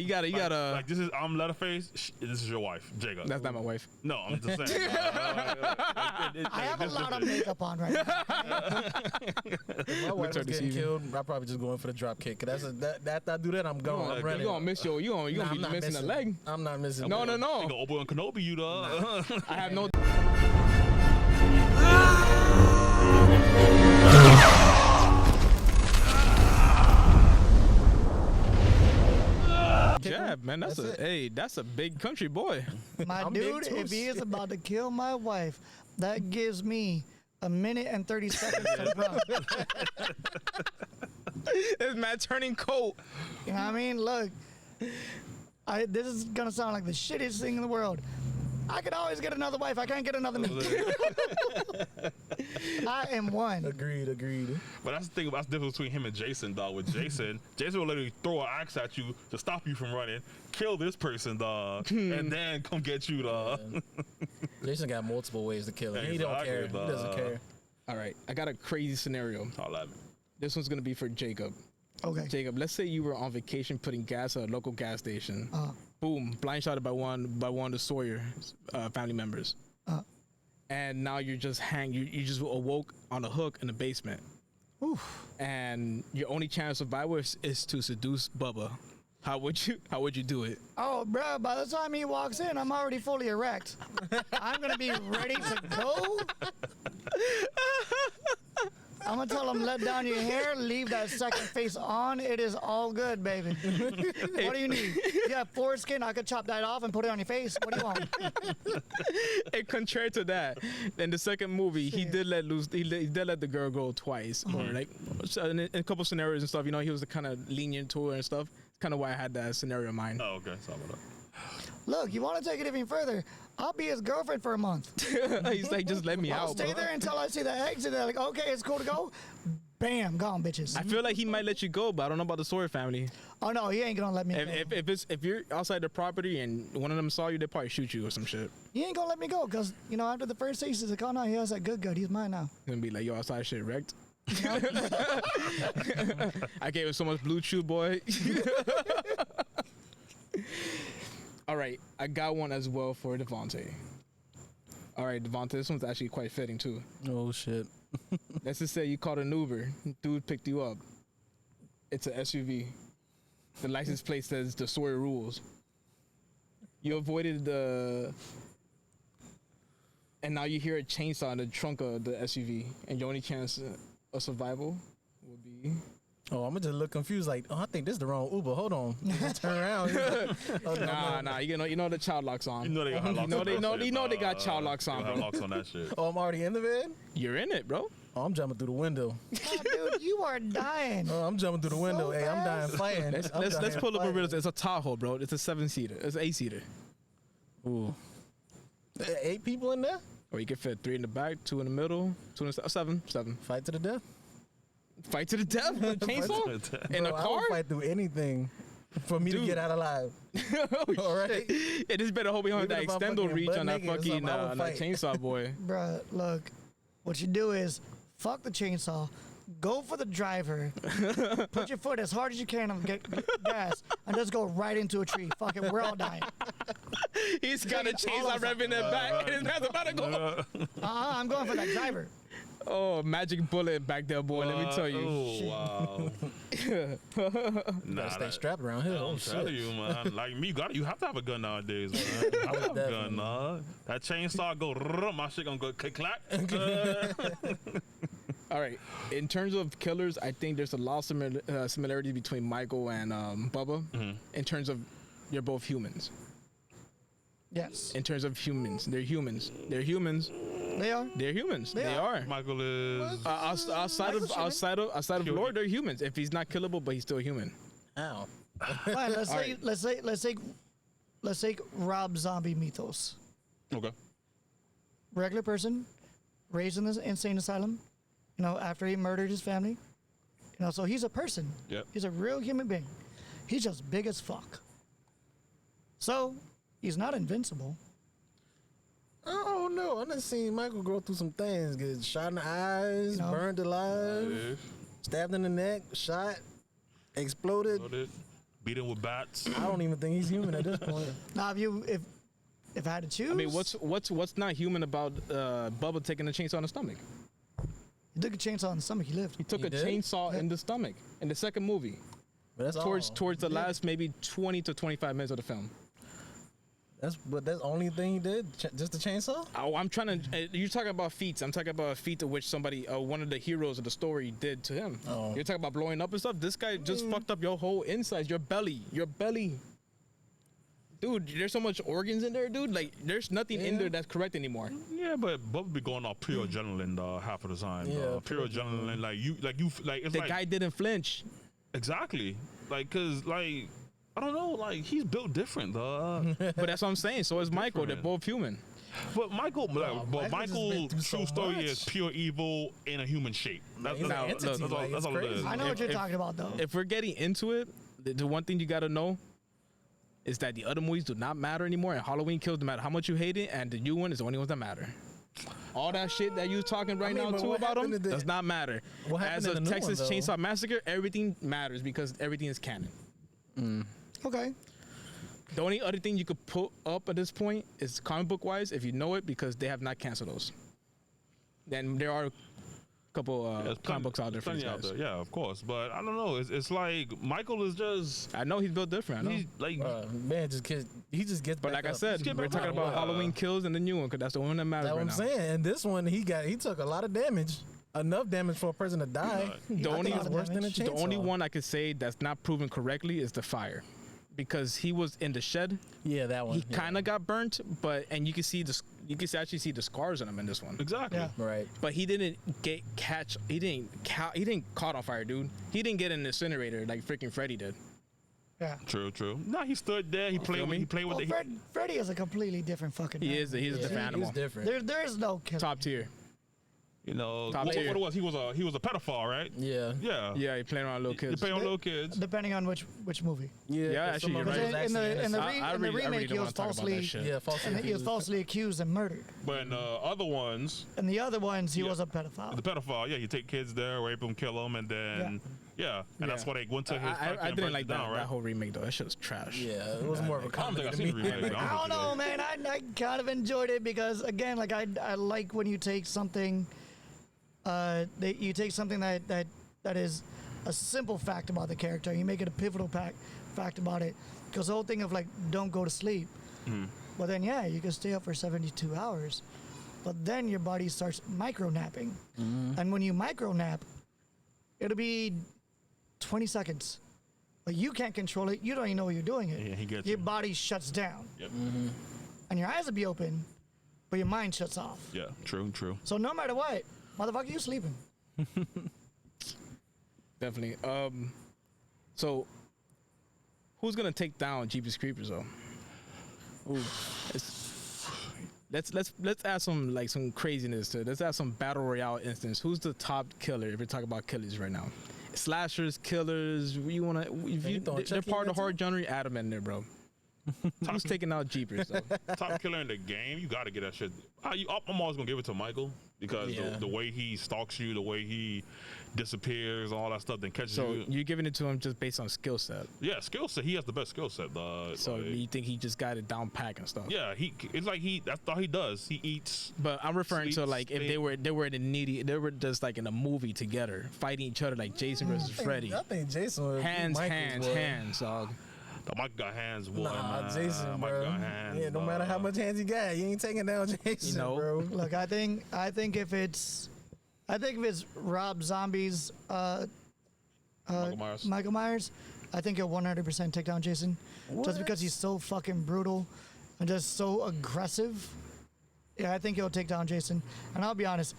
Like this is I'm Leatherface. This is your wife, Jacob. That's not my wife. No, I'm just saying. I have a lot of makeup on right now. If my wife was getting killed, I'd probably just go in for the drop kick. Cause after I do that, I'm gone. I'm running. You gonna miss you gonna be missing a leg. I'm not missing. No. They gonna Obi-Wan Kenobi you though. I have no. Jab, man. That's a big country boy. My dude, if he is about to kill my wife, that gives me a minute and 30 seconds to run. This man turning coat. You know what I mean? Look, this is gonna sound like the shittiest thing in the world. I could always get another wife. I can't get another me. I am one. Agreed. But that's the thing. That's the difference between him and Jason, dog. With Jason will literally throw an axe at you to stop you from running, kill this person, dog, and then come get you, dog. Jason got multiple ways to kill him. He don't care. He doesn't care. All right, I got a crazy scenario. All right. This one's gonna be for Jacob. Okay. Jacob, let's say you were on vacation putting gas at a local gas station. Boom, blind shotted by one of the Sawyer family members. And now you're just you just awoke on a hook in the basement. Oof. And your only chance of survival is to seduce Bubba. How would you do it? Oh, bro, by the time he walks in, I'm already fully erect. I'm going to be ready to go. I'm going to tell him, let down your hair, leave that second face on. It is all good, baby. What do you need? You have foreskin, I could chop that off and put it on your face. What do you want? And contrary to that, in the second movie, he did let the girl go twice. Or like in a couple scenarios and stuff, you know, he was kind of lenient to her and stuff. Kind of why I had that scenario in mind. Oh, okay. Sorry about that. Look, you want to take it even further? I'll be his girlfriend for a month. He's like, just let me I'll out, stay bro. there until I see the exit. They're like, okay, it's cool to go. Bam, gone, bitches. I feel like he might let you go, but I don't know about the Sawyer family. Oh no, he ain't gonna let me go. If you're outside the property and one of them saw you, they'd probably shoot you or some shit. He ain't gonna let me go, cause you know after the first taste, he's like, oh no, he has that good. He's mine now. He's gonna be like, yo, outside shit wrecked. I gave him so much blue chew, boy. All right, I got one as well for Davonte. All right, Davonte, this one's actually quite fitting too. Oh shit. Let's just say you called an Uber, dude picked you up. It's an SUV. The license plate says the Sawyer rules. You avoided and now you hear a chainsaw in the trunk of the SUV, and your only chance of survival would be. Oh, I'm gonna just look confused. Like, oh, I think this is the wrong Uber. Hold on. Turn around. Oh, Nah. You know the child locks on. You know they got locks on that shit, they got child locks on, They bro. got locks on that shit. Oh, I'm already in the bed. You're in it, bro. Oh, I'm jumping through the window. Oh, dude, you are dying. Oh, I'm jumping through the window. Hey, I'm dying fighting. Let's pull up a real. It's a Tahoe, bro. It's a 7-seater. It's an 8-seater. Ooh. 8 people in there? Or you can fit 3 in the back, 2 in the middle, 2 in the 7. Fight to the death. Fight to the death. Chainsaw in a Bro, I car. will fight through anything for me to get out alive. Oh, all right. It just better hope we don't have that Even if I'm extendo fucking reach butt on that naked or fucking something, I will that fight. chainsaw boy. Bruh, look, what you do is fuck the chainsaw, go for the driver, put your foot as hard as you can on get gas, and just go right into a tree. Fucking, we're all dying. He's got a chainsaw revving in the back, and his man's about to go. I'm going for that driver. Oh, magic bullet back there, boy. Let me tell you. Oh, wow. Gotta stay strapped around here. I'm telling you, man. Like me, you have to have a gun nowadays, man. You have to have a gun, nah. That chainsaw go, my shit gonna go click-clack. All right. In terms of killers, I think there's a lot of similarity between Michael and Bubba. In terms of, you're both humans. Yes. In terms of humans, they're humans. They're humans. They are. They're humans. They They are. are. Michael is... Outside of Lord, they're humans. If he's not killable, but he's still human. Ow. Fine, right. let's take Rob Zombie mythos. Okay. Regular person, raised in this insane asylum, you know, after he murdered his family. You know, so he's a person. Yep. He's a real human being. He's just big as fuck. So, he's not invincible. Oh don't know. I done seen Michael go through some things. Get shot in the eyes, You know? burned alive, stabbed in the neck, shot, exploded. Beaten with bats. I don't even think he's human at this point. Now, if I had to choose, I mean, what's not human about Bubba taking a chainsaw in the stomach? he took a chainsaw in the stomach. He lived. He took He a did? chainsaw in the stomach in the second movie. But that's Towards all. the last maybe 20 to 25 minutes of the film. That's the only thing he did. Just the chainsaw. Oh, I'm trying to. You're talking about feats. I'm talking about a feat to which somebody, one of the heroes of the story, did to him. Oh. You're talking about blowing up and stuff. This guy just fucked up your whole insides, your belly. Dude, there's so much organs in there, dude. Like, there's nothing in there that's correct anymore. Yeah, but Bubba be going off pure adrenaline half of the time. Yeah, pure adrenaline. It's The like guy didn't flinch. exactly cause I don't know, he's built different, dog. But that's what I'm saying. So is Michael. They're both human. But Michael, Michael just been through so true story much. is pure evil in a human shape. That's He's an all entity, that's all like, it's it is. crazy. I know what you're if- talking about, though. If we're getting into it, the one thing you got to know is that the other movies do not matter anymore, and Halloween Kills, no matter how much you hate it, and the new one is the only ones that matter. All that shit that you talking right now but too what about them happened to the- does not matter. What happened As in of the new Texas one, though? Chainsaw Massacre, everything matters because everything is canon. Okay. The only other thing you could put up at this point is comic book wise, if you know it, because they have not canceled those. Then there are a couple There's comic books out there for plenty these out guys. there. Yeah, of course. But I don't know. It's like Michael is just I know he's built different. I know. he's like Man, he just gets. But back like I up. said, get we're back talking up. about Halloween Kills and the new one because that's the one that matters That's what right I'm now. saying. And this one, he took a lot of damage. Enough damage for a person to die. The I only think it's worse than a chainsaw. The only one I could say that's not proven correctly is the fire, because he was in the shed. Yeah, that one. He kind of got burnt, and you can see actually see the scars on him in this one. exactly. Yeah. right. But he didn't he didn't caught on fire, dude. He didn't get an incinerator like freaking Freddy did. Yeah. True. No, he stood there. He played with Well, the Freddy is a completely different fucking. He animal. is he's a different animal. He's different. There is no killer. Top tier. what tier. it was. He was a pedophile, right? Yeah. Yeah. Yeah, he playing around little He kids. played on little kids. Depending on which movie. Yeah, actually, you're right. In the I really remake, don't he wanna was talk about that falsely shit. Yeah, falsely he was falsely accused and murdered. But in the other ones, And the other ones, he Yeah. was a pedophile. the pedophile, yeah, you take kids there, rape them, kill them, and then and that's why they went to his. I didn't like down, that right? whole remake though. That shit was trash. Yeah, it was more of a I don't think comedy I've to seen the me. remake. I don't know, man. I kind of enjoyed it because, again, like I like when you take something, you take something that is a simple fact about the character, and you make it a pivotal fact about it. Because the whole thing of like don't go to sleep, well then you can stay up for 72 hours, but then your body starts micro napping, and when you micro nap, it'll be 20 seconds. But you can't control it. You don't even know what you're doing it. Yeah, he gets your you. body shuts down. Yep. And your eyes will be open, but your mind shuts off. Yeah, true. So no matter what, motherfucker, you sleeping. Definitely. So who's gonna take down Jeepers Creepers though? Ooh, let's add some craziness to it. Let's add some battle royale instance. Who's the top killer if we're talking about killers right now? Slashers, killers. You wanna? If you throwing they're Chucky part in of the there horror genre. Add them in there, bro. Who's taking out Jeepers though? Top killer in the game, you got to get that shit. I'm always gonna give it to Michael because Yeah. the way he stalks you, the way he disappears, all that stuff, then catches So you. you're giving it to him just based on skill set. Yeah, skill set. He has the best skill set. So like, you think he just got it down pack and stuff? yeah, it's like that's all he does. He eats. But I'm referring to Sleep, like if sleep. they were in a needy, they were just like in a movie together, fighting each other like Jason versus Freddy. I think Jason would beat Hands, Michael's, boy. hands, dog. Mike got hands, boy. Nah, man. Jason, Mike bro. got hands. Yeah, no matter how much hands he got, you ain't taking down Jason, know? bro. Look, I think if it's Rob Zombie's Michael Myers. I think he'll 100% take down Jason, just because he's so fucking brutal and just so aggressive. Yeah, I think he'll take down Jason. And I'll be honest,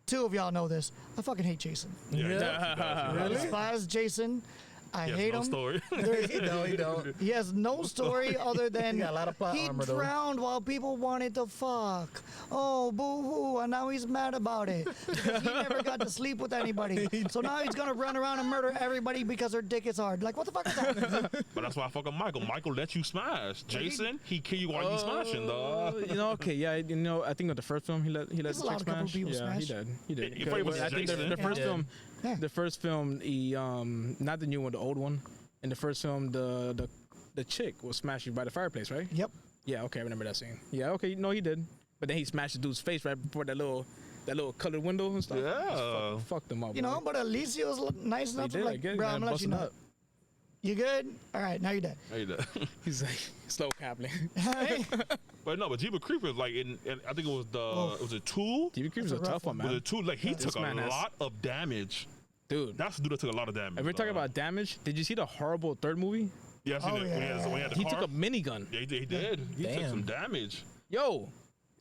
two of y'all know this. I fucking hate Jason. Yeah, he Yeah. does, he does. I despise Jason. I He has hate no him. story. He don't. He has no story other than He got a lot of plot he armor, though. drowned while people wanted to fuck. Oh, boo-hoo, and now he's mad about it. Because he never got to sleep with anybody. So now he's going to run around and murder everybody because her dick is hard. Like, what the fuck is that? But that's why I fucking Michael. Michael let you smash. Jason, he kill you while you smashing, dog. You know, okay, yeah, you know, I think with the first film he let the allowed chick a couple smash. people Yeah, smash. he did. If it was I think Jason, the first yeah. film, Yeah. the first film, he not the new one, the old one. In the first film, the chick was smashing by the fireplace, right? Yep. Yeah, okay, I remember that scene. Yeah, okay, no, he did. But then he smashed the dude's face right before that little colored window and stuff. Yeah. Just fucked him up. You know, but at least he was nice enough to did, I like, get it, bro, man, I'm gonna let you busting know. up. You good? All right, now you're dead. Hey, that. He's like slow capping. But no, but Jeepers Creepers, like in I think it was Oh. was it Tool? TV Creep's That's a a rough tough one, Was man. it Tool? Like he This took a man has- lot of damage. Dude, That's the dude that took a lot of damage. if we're talking dog. about damage, did you see the horrible third movie? Yeah, I seen Oh, it. When he had the He car. took a minigun. Yeah, he did. He took Damn. some damage. Yo,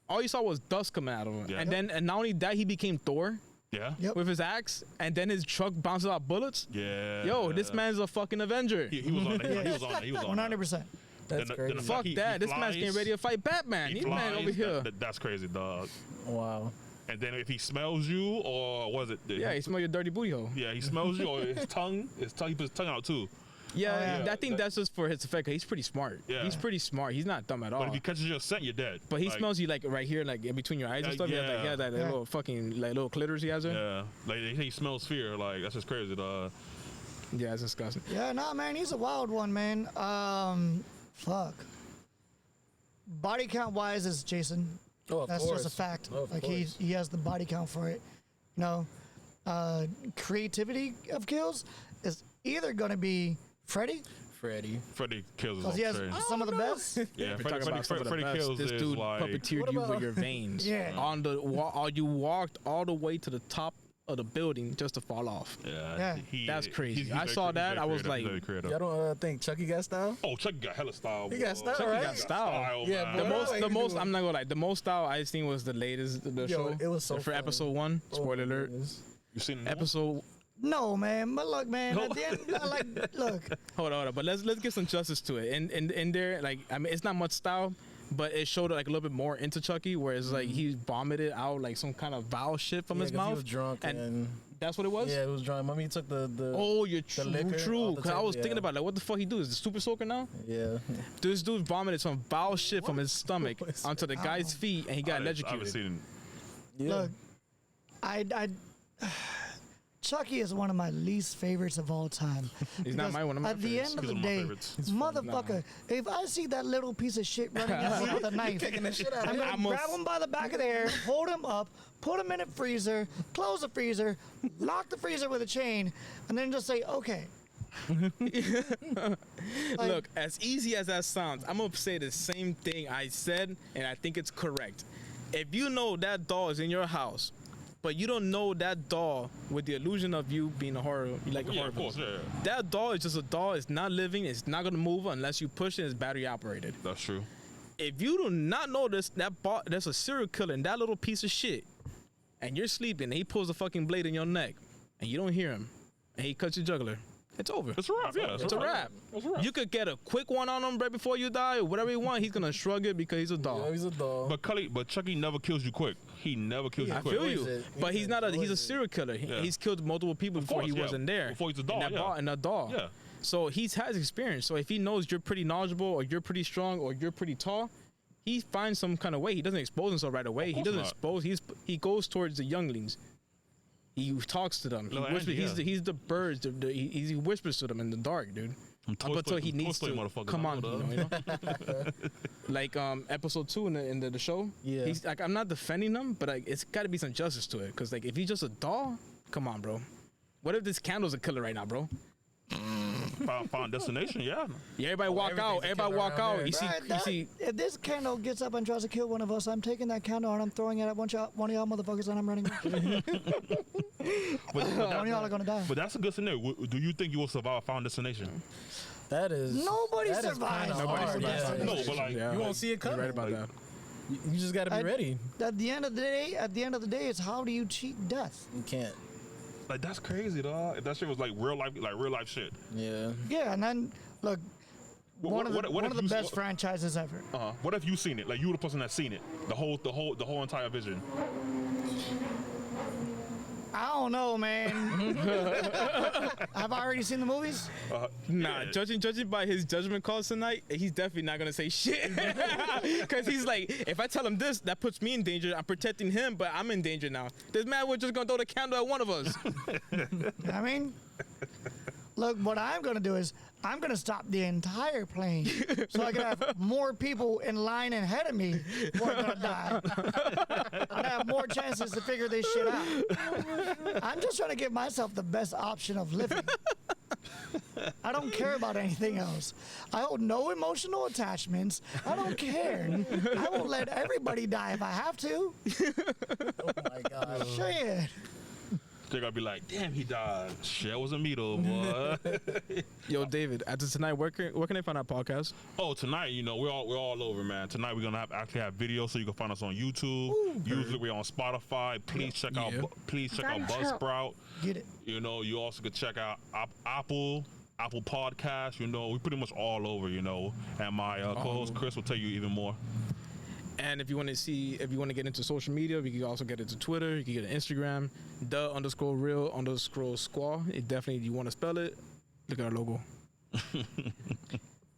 all you saw was dust coming out of him. Yeah. And not only that, he became Thor Yeah. Yep. with his axe, and then his truck bounces out bullets. Yeah. Yo, this man's a fucking Avenger. He was on it. He was on it. He was on it. 100%. That's crazy. Fuck he that. This man's flies. getting ready to fight Batman. He This man flies. over here. That's crazy, dog. Wow. And then if he smells you, or was it? Yeah, he smell your dirty booty hole. Yeah, he smells you, or his tongue. He put his tongue out too. Yeah, yeah. I think that's just for his effect. 'Cause he's pretty smart. Yeah. He's pretty smart. He's not dumb at all. But if he catches your scent, you're dead. But he Like, smells you like right here, like in between your eyes and stuff. Yeah. He has that Yeah. little fucking like little clitoris he has there. Yeah, like they say he smells fear. Like that's just crazy, dog. Yeah, it's disgusting. Yeah, nah, man, he's a wild one, man. Fuck. Body count wise is Jason. Oh, of That's course. just a fact. Of Like course. he has the body count for it. You know, creativity of kills is either gonna be Freddy Freddy. Freddy kills his because he has own train. some of the best. Yeah, We're talking about some of the Freddy best. kills This is dude like puppeteered What you about- with your veins. Yeah. On the you walked all the way to the top of the building just to fall off. yeah. That's crazy. he's I very saw he's that, very I was creative. He's like- very creative. Y'all don't think Chucky got style? Oh, Chucky got hella style. He got bro. style, Chucky right? got style. Yeah, man. but The most, like, the he most. do- I'm not gonna lie. The most style I seen was the latest the show. It was so for funny. episode 1. Spoiler Oh, alert. goodness. You seen the Episode. No, man. But look, man. At the end, like, look. Hold on. But let's give some justice to it. In there, like I mean, it's not much style, but it showed like a little bit more into Chucky, where it's like he vomited out like some kind of foul shit from Yeah, his 'cause mouth. He was drunk and That's what it was. yeah, it was drunk. Mommy took the Oh, you're the liquor true. off the Cause I table, was thinking yeah. about like, what the fuck he do? Is the super soaker now? yeah. This dude vomited some foul shit from his stomach was onto the guy's feet, and he got I haven't electrocuted. seen Yeah. Look, I Chucky is one of my least favorites of all time. He's not Because my one of my At the favorites. end of He's the one of my day, favorites. motherfucker, if I see that little piece of shit running at me with a knife, I'm gonna grab him by the back of the hair, hold him up, put him in a freezer, close the freezer, lock the freezer with a chain, and then just say, okay. Like, Look, as easy as that sounds, I'm gonna say the same thing I said, and I think it's correct. If you know that doll is in your house, but you don't know that doll with the illusion of you being a horror, like a Yeah, horror of course, film. yeah. That doll is just a doll. It's not living. It's not gonna move unless you push it. It's battery operated. That's true. If you do not notice there's a serial killer in that little piece of shit, and you're sleeping, and he pulls a fucking blade in your neck, and you don't hear him, and he cuts your jugular, it's over. It's a wrap, yeah. It's a wrap. It's a wrap. You could get a quick one on him right before you die, or whatever you want. He's gonna shrug it because he's a Yeah, dog. he's a dog. But Chucky never kills you quick. He never kills you I quick. feel you, it. but he's not a. He's a Enjoys it. serial killer. Yeah. He's killed multiple people before course, he yeah. wasn't there. Before he's a dog, in that yeah. bar, in a dog. Yeah. So he has experience. So if he knows you're pretty knowledgeable, or you're pretty strong, or you're pretty tall, he finds some kind of way. He doesn't expose himself right away. He course doesn't not. expose. He goes towards the younglings. He talks to them. He Little whispers. Andy, He's the birds. He whispers to them in the dark, dude. Up until he needs to motherfucker. come on, Hold you know? Like episode 2 in the show. Yeah. He's like, I'm not defending him, but like it's got to be some justice to it, because like if he's just a doll, come on, bro. What if this candle's a killer right now, bro? Found destination, yeah. Yeah, everybody walk out. everything's a Everybody killer walk around out. there. You see, Bruh, you that- see. if this candle gets up and tries to kill one of us, I'm taking that candle and I'm throwing it at one of y'all motherfuckers and I'm running. But One of y'all are gonna die. that's a good scenario. Do you think you will survive Found Destination? That is Nobody that is survives. kinda Nobody hard, survives. yeah. No, but like, Yeah, You won't see it You're right coming. about that. You just got to be I- ready. At the end of the day, it's how do you cheat death? You can't. Like that's crazy, dog. If that shit was like real life shit. Yeah. Yeah, and then look, one of the if best franchises ever. What if you seen it? Like you were the person that's seen it, the whole entire vision. I don't know, man. Have I already seen the movies? Nah, Yeah. judging by his judgment calls tonight, he's definitely not gonna say shit. Cause he's like, if I tell him this, that puts me in danger. I'm protecting him, but I'm in danger now. This man was just gonna throw the candle at one of us. I mean, look, what I'm going to do is I'm going to stop the entire plane so I can have more people in line ahead of me who are going to die. And have more chances to figure this shit out. I'm just trying to give myself the best option of living. I don't care about anything else. I hold no emotional attachments. I don't care. I will let everybody die if I have to. Oh my God. Shit. They're gonna be like, damn, he died. Shit wasn't me though, boy. Yo, David, after tonight, where can they find our podcast? Oh, tonight, you know, we're all over, man. Tonight we're gonna actually have video, so you can find us on YouTube. Usually we're on Spotify. Please check out Buzzsprout. Get it. You know, you also could check out Apple Podcasts. You know, we're pretty much all over. You know, and my co-host Chris will tell you even more. And if you want to get into social media, you can also get into Twitter. You can get an Instagram, _real_squaw. It definitely, you want to spell it, look at our logo.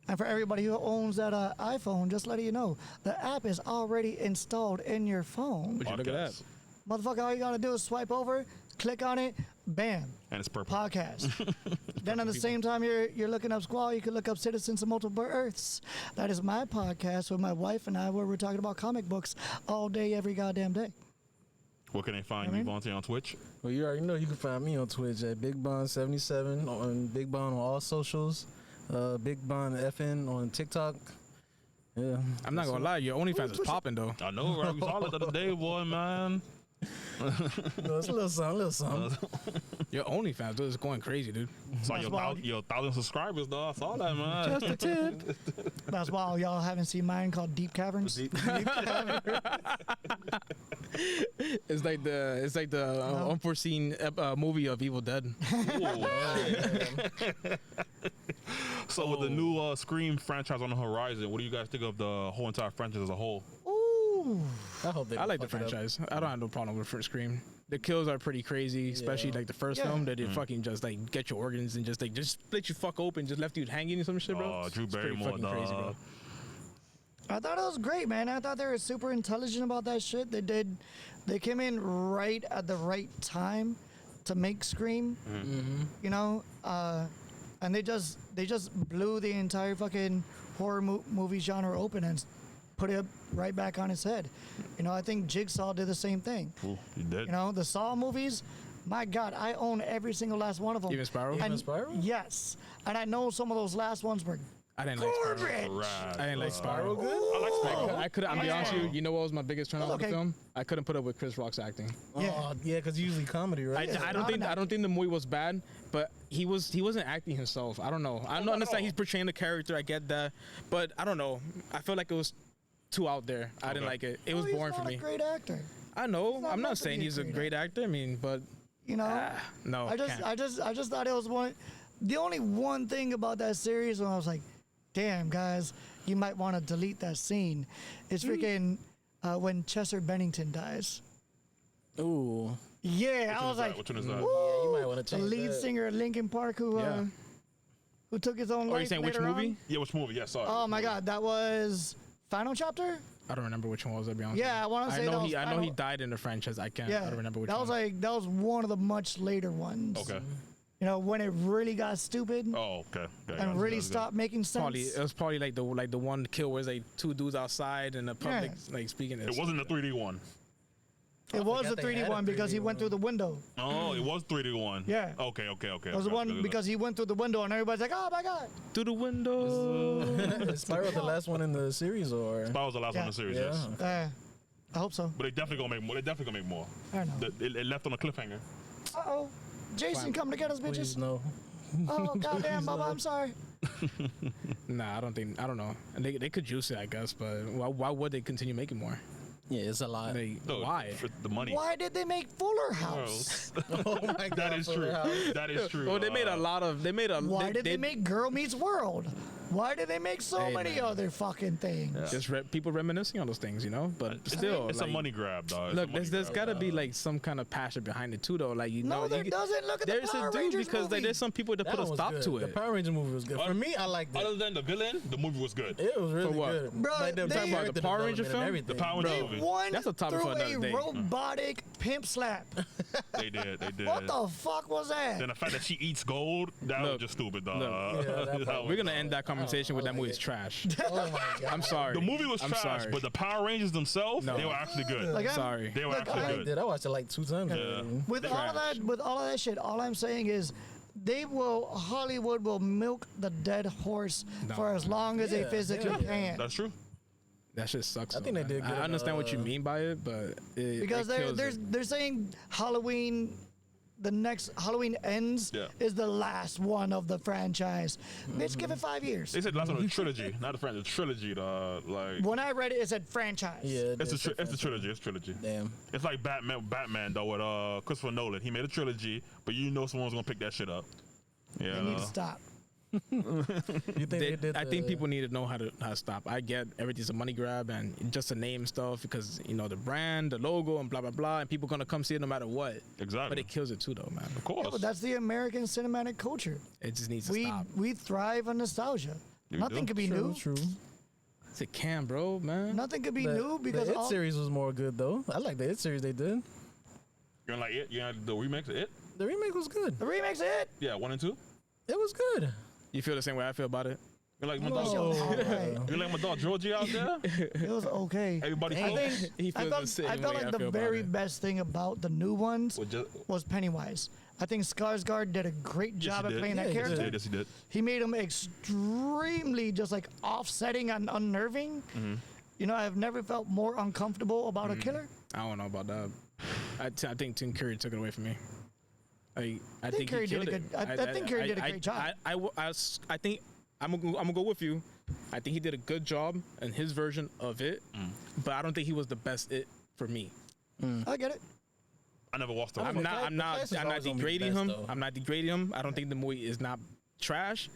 And for everybody who owns that iPhone, just letting you know, the app is already installed in your phone. Would you look at that? Motherfucker, all you gotta do is swipe over, click on it, bam, And it's purple. podcast. Then at the same time you're looking up Squaw, you can look up Citizens of Multiple Earths. That is my podcast with my wife and I, where we're talking about comic books all day, every goddamn day. Where can they find you, Davonte, on Twitch? Well, you already know you can find me on Twitch at BigBon77 on Big Bon on all socials. Big Bon FN on TikTok. Yeah. I'm not gonna lie, your OnlyFans is popping though. I know, right? We saw it the other day, boy, man. No, it's a little something. Your OnlyFans, dude, is going crazy, dude. Saw your 1,000 subscribers, though. I saw that, man. Just a tip. That's why y'all haven't seen mine called Deep Caverns. It's like the unforeseen movie of Evil Dead. So with the new Scream franchise on the horizon, what do you guys think of the whole entire franchise as a whole? Ooh. I hope they I like the fuck it up. franchise. I don't have no problem with Scream. The kills are pretty crazy, especially like the first film that they fucking just like get your organs and just split you fuck open, just left you hanging and some shit, bro. Oh, Drew It's pretty Barrymore, fucking crazy, bro. dog. I thought it was great, man. I thought they were super intelligent about that shit. They came in right at the right time to make Scream. You know, and they just blew the entire fucking horror movie genre open and put it right back on its head. You know, I think Jigsaw did the same thing. Ooh, he did. You know, the Saw movies, my God, I own every single last one of them. Even Spiral? And- Even Spiral? Yes. And I know some of those last ones were I didn't like Spiral. garbage. Right. I didn't like Spiral. Good? I like Spiral. I couldn't. I'm be honest with you. You know what was my biggest turn off of the Okay. film? I couldn't put up with Chris Rock's acting. Yeah. Oh, yeah, because usually comedy, right? I don't think the movie was bad, but he wasn't acting himself. I don't know. I don't understand. He's portraying the character. I get that, but I don't know. I feel like it was too out there. I didn't like it. It was Well, boring he's for not me. a great actor. I know. not I'm meant not to saying be a he's a great great actor. I mean, but You know? no. I just thought it was one. The only one thing about that series when I was like, damn, guys, you might want to delete that scene. It's freaking when Chester Bennington dies. Ooh. Yeah, I was like, Which one is that? Yeah, you might want to the change lead that. singer of Linkin Park who took his own Are life. you saying which later movie? on. Yeah, which movie? Yeah, sorry. Oh my God, that was Final Chapter. I don't remember which one was. To be honest. Yeah, I want to say that was I know Final- he died in the franchise. I can't. Yeah, I don't remember which that one. was one of the much later ones. Okay. You know, when it really got stupid Oh, okay. and really stopped making sense. It was probably like the one kill where it's like two dudes outside in the public like speaking. It wasn't the 3D one. It was a forgot they 3D had a one because he 3D went through the window. Oh, it was 3D one. Yeah. Okay. It was the one because he went through the window and everybody's like, oh my God. through the window. Is Spiral the last one in the series, or? That was the last one in the series, Yeah. yes. I hope so. But they definitely gonna make more. They definitely gonna make more. I don't know. It left on a cliffhanger. Uh-oh. Jason, come to get us, Please bitches. no. Oh, goddamn, Bubba, I'm sorry. Nah, I don't know. And they could juice it, I guess, but why would they continue making more? Yeah, it's a lot. Like, No, why? For the money. Why did they make Fuller House? Oh my god, That is true. That is true. Well, they made a lot of. They made a. Why did they make Girl Meets World? Why did they make so Hey, many man. other fucking things? just people reminiscing on those things, you know? But still, It's like, a money grab, dog. Look, there's got to be like some kind of passion behind it too, though. Like you No, know, there doesn't. Look at the there's Power a dude Rangers because like, movie. there's some people that That put a one was stop good. to The it. Power Ranger movie was good. For me, I liked it. Other than the villain, the movie was good. It was really what? good. Bro, like, they- the talking about character the Power Ranger development and film? everything. The Power They Ranger movie. won That's a topic through for another a day. robotic pimp slap. They did. They did. What the fuck was that? Then the fact that she eats gold, that was Look, just stupid, dog. look. Yeah, that part- We're gonna end that conversation with that like movie's it. trash. Oh my god. I'm sorry. The movie was I'm trash, sorry. but the Power Rangers themselves, No. they were actually good. Like, I'm- sorry. They were Look, actually I good. Did I watched it like 2 times? Yeah. already. With all of that, shit, all I'm saying is, Hollywood will milk the dead horse for as long as they Yeah, physically hell yeah. can. That's true. That shit sucks. I think though, they did man. good I on, understand what you mean by it, but Because they're saying Halloween, the next Halloween Ends Yeah. is the last one of the franchise. Bitch, give it 5 years. They said the last one was a trilogy, not the franchise. Trilogy, dog. Like When I read it, it said franchise. Yeah, it's a trilogy. It's a trilogy. Damn. It's like Batman though with Christopher Nolan. He made a trilogy, but you know someone's gonna pick that shit up. Yeah. They need to stop. You think they did? I think people need to know how to stop. I get everything's a money grab and just to name stuff because you know the brand, the logo, and blah blah blah, and people gonna come see it no matter what. Exactly. But it kills it too, though, man. Of course. But that's the American cinematic culture. It just needs to We stop. we thrive on nostalgia. You Nothing do? could be new. True. It can, bro, man. Nothing could be The, new because the It all, series was more good though. I like the It series they did. You know, like it. You know, the remakes of it. The remake was good. the remakes are it. Yeah, 1 and 2. It was good. You feel the same way I feel about it? You like my It was dog? alright. You like my dog Georgie out there? It was okay. Everybody I feels- think He I feels felt, the same I felt way I like the feel about very it. best thing about the new ones Well, just- was Pennywise. I think Skarsgård did a great job he at did. playing Yeah, that he character. did. Yes, he did. He made him extremely just like offsetting and unnerving. You know, I've never felt more uncomfortable about a killer. I don't know about that. I think Tim Curry took it away from me. I think Curry he did a killed good- it. I think Curry did a great job. I think I'm gonna go with you. I think he did a good job in his version of it, but I don't think he was the best it for me. I get it. I never watched the I'm movie. not. I'm not. Tyson is I'm not always gonna be degrading best, him. though. I'm not degrading him. I don't think the movie is not trash.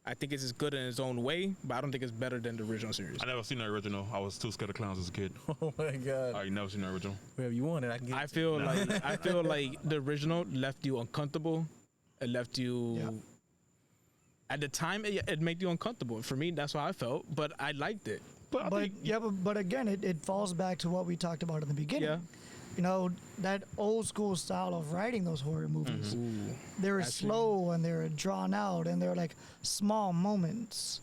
I think it's as good in its own way, but I don't think it's better than the original series. I never seen the original. I was too scared of clowns as a kid. Oh my god. I never seen the original. Wherever you want it, I can get I it to you. feel like the original left you uncomfortable. It left you. Yeah. At the time, it made you uncomfortable. For me, that's how I felt, but I liked it. But I But think, yeah, but again, it falls back to what we talked about in the beginning. Yeah. You know, that old school style of writing those horror movies. Ooh. They were That's slow and they were drawn out and they were like small moments.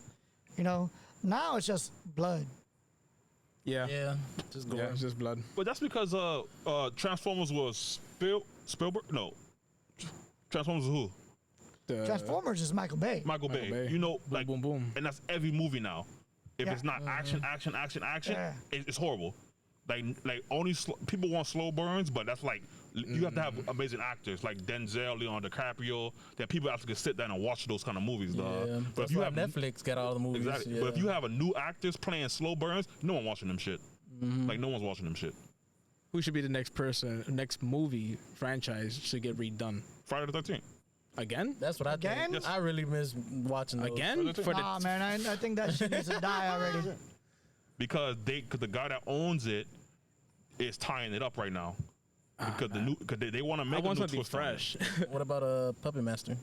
You know, now it's just blood. Yeah. Yeah. Just go. Yeah, it's just blood. but that's because Transformers was Spielberg. No, Transformers was who? The- Transformers is Michael Bay. Michael Bay. Bay. You know, Boom, like, boom, boom. and that's every movie now. If Yeah. it's not action, Yeah. it's horrible. Like only people want slow burns, but that's like you have to have amazing actors like Denzel, Leonardo DiCaprio. That people actually can sit down and watch those kind of movies, dog. Yeah. But That's if you why have Netflix got all the movies. exactly, Yeah. but if you have a new actors playing slow burns, no one watching them shit. Like no one's watching them shit. Who should be the next movie franchise should get redone? Friday the 13th. Again? That's what I Again? think. I really miss watching those. Again? For Nah, the man, I think that shit needs to die already. Because the guy that owns it is tying it up right now. Because they want to I make a want new something twist on it. fresh. What about Puppet Master?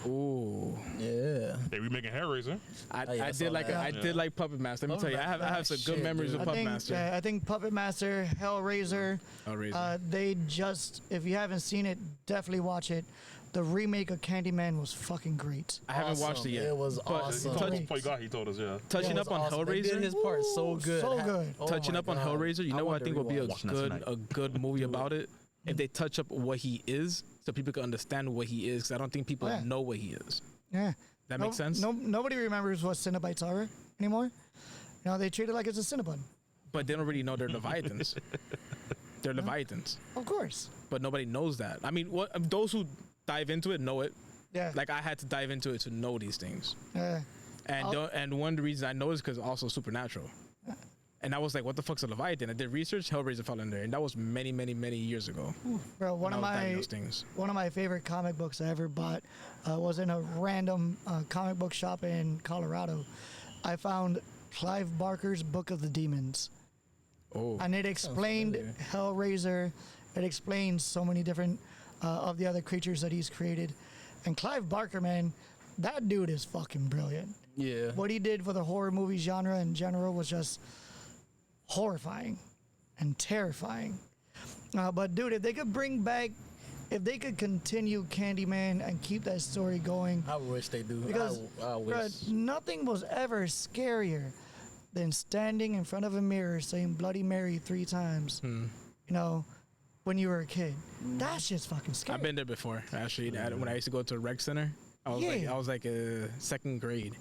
Ooh. Yeah. They remaking Hellraiser. I yeah, I did saw like that. I did like Puppet Master. Let me tell you, I have some good Shit, memories dude. of Puppet Master. I think Puppet Master, Hellraiser. Hellraiser. They just, if you haven't seen it, definitely watch it. The remake of Candyman was fucking great. I haven't watched it yet. It was But awesome. Touch- He told us, yeah. touching It was up on awesome. They did Hellraiser. his part so good. so good. Oh Touching my up on God. Hellraiser, you know what I want think to would be a rewatch. Watching that tonight. good movie about it? If they touch up what he is, so people can understand what he is. 'Cause I don't think people Yeah. know what he is. Yeah. That makes sense. Nobody remembers what Cenobites are anymore. You know, they treat it like it's a Cinnabon. But they don't really know they're Leviathans. They're Leviathans, Of course. but nobody knows that. I mean, what those who dive into it know it. Yeah. Like I had to dive into it to know these things. Yeah. And one of the reasons I know is because also supernatural. And I was like, what the fuck's a Leviathan? I did research, Hellraiser fell in there. And that was many, many, many years ago. Bro, one of my favorite comic books I ever bought was in a random comic book shop in Colorado. I found Clive Barker's Book of the Demons. Oh. And it explained Hellraiser. It explains so many different of the other creatures that he's created. And Clive Barker, man, that dude is fucking brilliant. Yeah. What he did for the horror movie genre in general was just horrifying and terrifying. But dude, if they could continue Candyman and keep that story going, I wish they do. because I wish. bruh, nothing was ever scarier than standing in front of a mirror saying Bloody Mary 3 times. You know, when you were a kid, that shit's fucking scary. I've been there before, actually. When I used to go to a rec center, I was like a 2nd grade,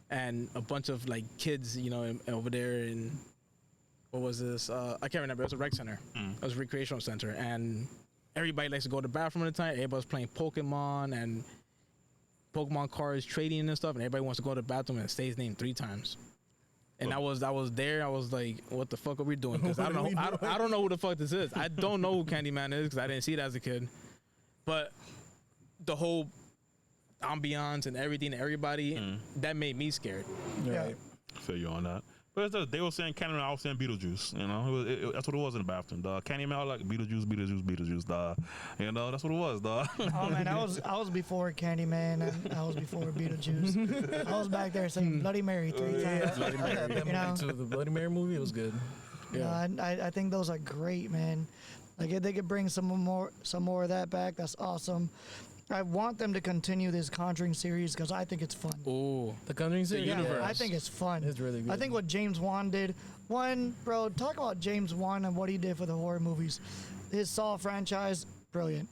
and a bunch of like kids, you know, over there in what was this? I can't remember. It was a rec center. It was a recreational center, and everybody likes to go to the bathroom at the time. Everybody's playing Pokemon and Pokemon cards, trading and stuff, and everybody wants to go to the bathroom and say his name 3 times. And I was there. I was like, "What the fuck are we doing?" Because I don't know who the fuck this is. I don't know who Candyman is because I didn't see it as a kid. But the whole ambiance and everything, everybody, that made me scared. Yeah. I feel you on that. But they were saying Candyman, I was saying Beetlejuice. You know, that's what it was in the bathroom. The Candyman, I was like Beetlejuice. You know, that's what it was. Oh man, I was before Candyman and I was before Beetlejuice. I was back there saying Bloody Mary 3 times. Bloody Mary. You know? The Bloody Mary movie, it was good. Yeah, I think those are great, man. Like if they could bring some more of that back, that's awesome. I want them to continue this Conjuring series because I think it's fun. Oh, The Conjuring series. universe. I think it's fun. It's really good. I think what James Wan did. Bro, talk about James Wan and what he did for the horror movies. His Saw franchise, brilliant.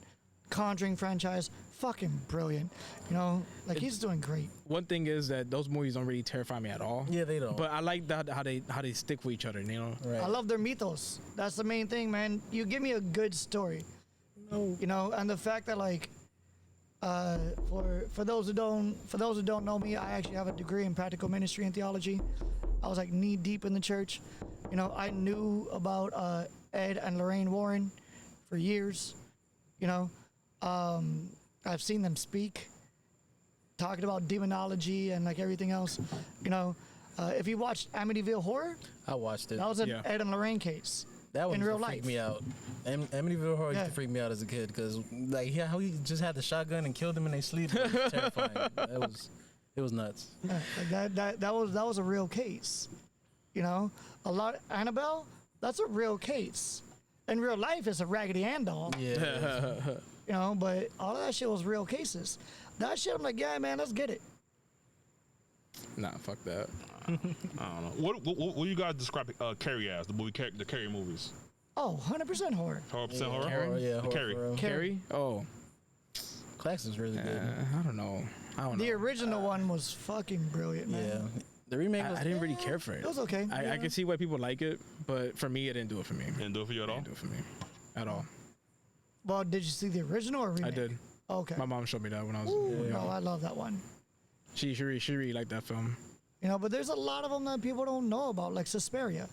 Conjuring franchise, fucking brilliant. You know, like he's doing great. one thing is that those movies don't really terrify me at all. Yeah, they don't. But I like that how they stick with each other. You know. Right. I love their mythos. That's the main thing, man. You give me a good story. You know, and the fact that like for those who don't know me, I actually have a degree in practical ministry and theology. I was like knee deep in the church. You know, I knew about Ed and Lorraine Warren for years. You know, I've seen them speak, talking about demonology and like everything else. You know, if you watched Amityville Horror, I watched it. that was an Ed and Lorraine case. That one in used real to life. freak me out. Amityville Horror used Yeah. to freak me out as a kid because like how he just had the shotgun and killed them in their sleep. It was terrifying. It was nuts. Yeah, like that was a real case. You know, Annabelle, that's a real case. In real life, it's a Raggedy Ann doll. Yeah. You know, but all of that shit was real cases. That shit, I'm like, yeah, man, let's get it. Nah, fuck that. I don't know. What you guys describe Carrie as? The Carrie movies. Oh, 100% horror. 100% horror. Horror, yeah, horror Carrie. for real. Carrie? Oh, Claxton's really good. I don't know. The original one was fucking brilliant, man. Yeah. The remake was I didn't really care for it. It was okay. I can see why people like it, but for me, it didn't do it for me. Didn't do it for you at all? Didn't do it for me at all. Well, did you see the original or remake? I did. Okay. My mom showed me that when I was. Ooh, no, I love that one. She really liked that film. You know, but there's a lot of them that people don't know about, like Suspiria.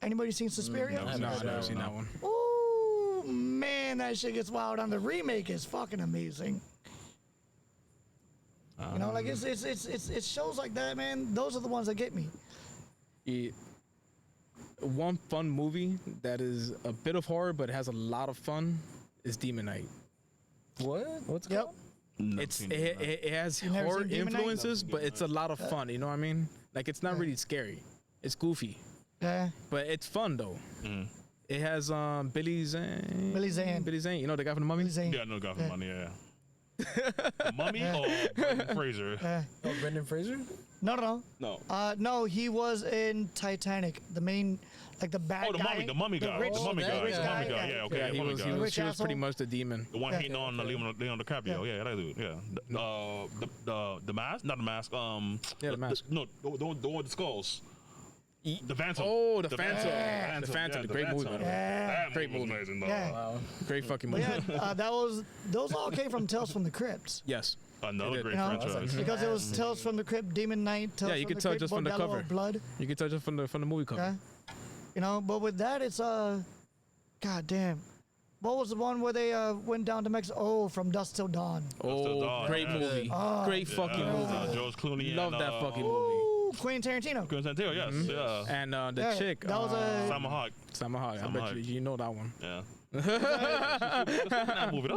Anybody seen Suspiria? No, I've never seen that one. Ooh, man, that shit gets wild. On the remake is fucking amazing. You know, like it's shows like that, man. Those are the ones that get me. One fun movie that is a bit of horror but has a lot of fun is Demon Knight. what? What's it Yep. called? It has You never horror seen Demon Knight? influences, but it's a lot of fun. You know what I mean? Like it's not really scary. It's goofy, Yeah. but it's fun though. It has Billy Zane. Billy Zane. Billy Zane. You know the guy from the Mummy? Billy Zane. Yeah, I know guy for Yeah. money. Yeah. The Mummy or Brendan Fraser? Oh, Brendan Fraser? No. No. No, he was in Titanic. The main, like the bad Oh, the guy. Mummy. The Mummy guy. rich- The Mummy that guy. rich The guy, Mummy guy. yeah. Yeah. Okay. Yeah, The he Mummy was guy. rich he was pretty asshole. much the demon. The one Yeah. hating on Leonardo DiCaprio. Yeah, that dude. Yeah. The mask, not the mask. Yeah, the mask. No, the one with the skulls. The Phantom. Oh, the Phantom. Yeah. The Phantom. Yeah, The great movie. by the way. Yeah. That Great movie was movie. amazing, though. Yeah. Wow. Great fucking But movie. yeah, those all came from Tales from the Crypt. Yes. Another It great You know, franchise. because it was Tales from the Crypt, Demon Knight, Tales Yeah, you from could the tell Crypt, just from the Bordello cover. of Blood. You can tell just from the movie cover. Yeah. You know, but with that, it's god damn. What was the one where they went down to Mexico? Oh, From Dusk Till Dawn. Oh, Dawn, great yeah. movie. Great fucking movie. George Clooney. Love and, that fucking movie. Ooh, Quentin Tarantino. Quentin Tarantino, yes, yeah. And the Yeah, chick. that was a- Salma Hayek. Salma Hayek. I Salma bet Hayek. you know that one. Yeah. That movie.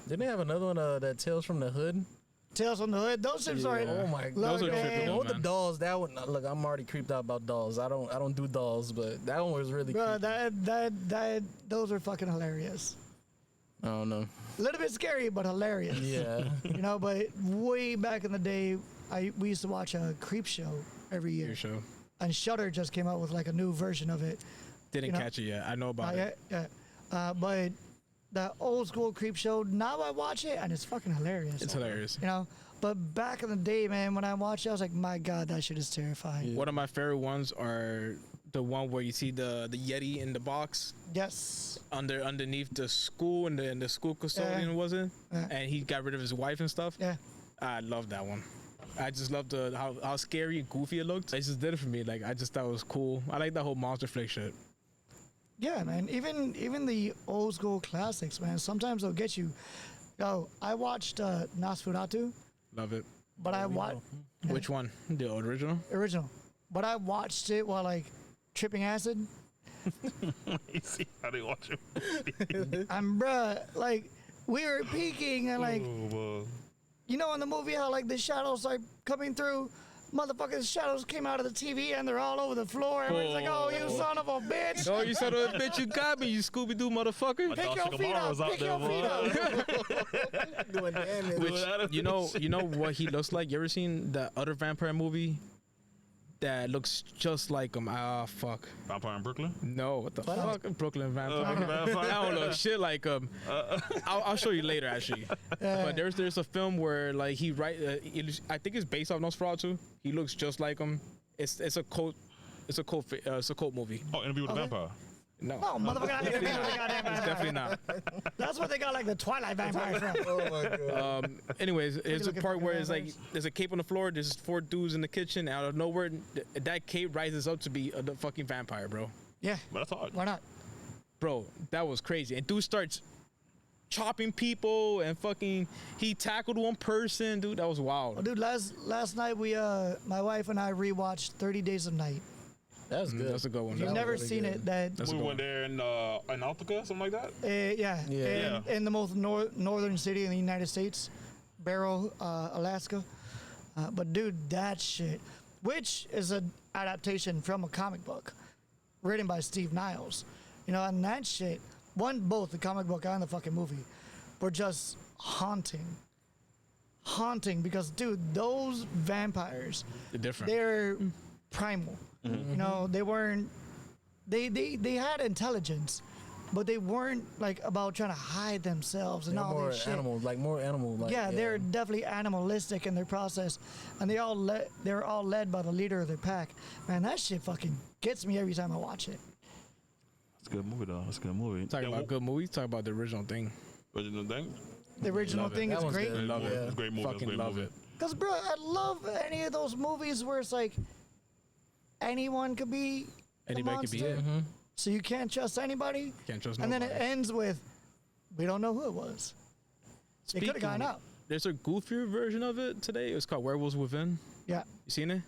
Didn't they have another one that Tales from the Hood? Tales from the Hood. Those ships are. Oh my god. Those are Look, trippy, man. though. With the man. dolls, that one. Look, I'm already creeped out about dolls. I don't do dolls, but that one was really. Bro, creepy. those are fucking hilarious. I don't know. A little bit scary, but hilarious. Yeah. You know, but way back in the day, we used to watch a Creep Show every year, Your show. and Shudder just came out with like a new version of it. Didn't You know- catch it yet. I know about it. Yeah. But the old school Creep Show, now I watch it and it's fucking hilarious. It's hilarious. You know, but back in the day, man, when I watched it, I was like, my God, that shit is terrifying. One of my favorite ones are the one where you see the Yeti in the box Yes. underneath the school and the school custodian, was it? Yeah. And he got rid of his wife and stuff. Yeah. I love that one. I just loved how scary and goofy it looked. It just did it for me. Like, I just thought it was cool. I like that whole monster flick shit. Yeah, man. Even the old school classics, man. Sometimes they'll get you. Yo, I watched Nosferatu, Love it. but I watched Which one? The original? original, but I watched it while like tripping acid. You see how they watch him? And bruh, like we were peeking and like Oh, you know in the movie how like the shadows are coming through. Motherfucking shadows came out of the TV and they're all over the floor. Everybody's like, "Oh, you son of a bitch! Oh, you son of a bitch! You got me, you Scooby Doo motherfucker! Pick your feet up! Pick your feet up!" Doing damage. Which you know what he looks like? You ever seen that other vampire movie that looks just like him? Ah, fuck. Vampire in Brooklyn? No, what the fuck? Brooklyn Vampire. Vampire. I don't know shit like I'll show you later actually. But there's a film where like he I think it's based off Nosferatu. He looks just like him. It's a cult movie. Oh, Interview with the Vampire. No, No, motherfucker, I didn't know the goddamn it's vampire. definitely not. That's what they got like the Twilight vampire from. Oh my god. Anyways, there's a looking part for where it's like vampires. there's a cape on the floor. There's 4 dudes in the kitchen. Out of nowhere, that cape rises up to be the fucking vampire, bro. Yeah, But that's hard. why not? Bro, that was crazy. And dude starts chopping people and fucking he tackled one person, dude. That was Well, wild. dude, last night we my wife and I rewatched 30 Days of Night. That's good. That's a good one. If you've was never really seen good. it, that That's a We good went one. there in Antarctica, something like that. yeah, Yeah. in the most northern city in the United States, Barrow, Alaska. But dude, that shit, which is an adaptation from a comic book written by Steve Niles, you know, and that shit, both the comic book and the fucking movie, were just haunting because dude, those vampires, They're different. they're primal. You know, they weren't. They had intelligence, but they weren't like about trying to hide themselves and They're all more that shit. animal, like more animal. Like, Yeah, they're definitely animalistic in their process, and they're all led by the leader of their pack. Man, that shit fucking gets me every time I watch it. It's a good movie, though. It's a good movie. Talk about good movies. Talk about the original thing. Original thing? The original Love it. thing That is one's great. good. Love it. Yeah. It's a great movie. It's a Fucking great love movie. it. Cause bro, I love any of those movies where it's like anyone could be the Anybody could be monster. it. So you can't trust anybody. Can't trust And nobody. then it ends with, we don't know who it was. They could have gotten out. There's a goofier version of it today. It's called Werewolves Within. Yeah. You seen it?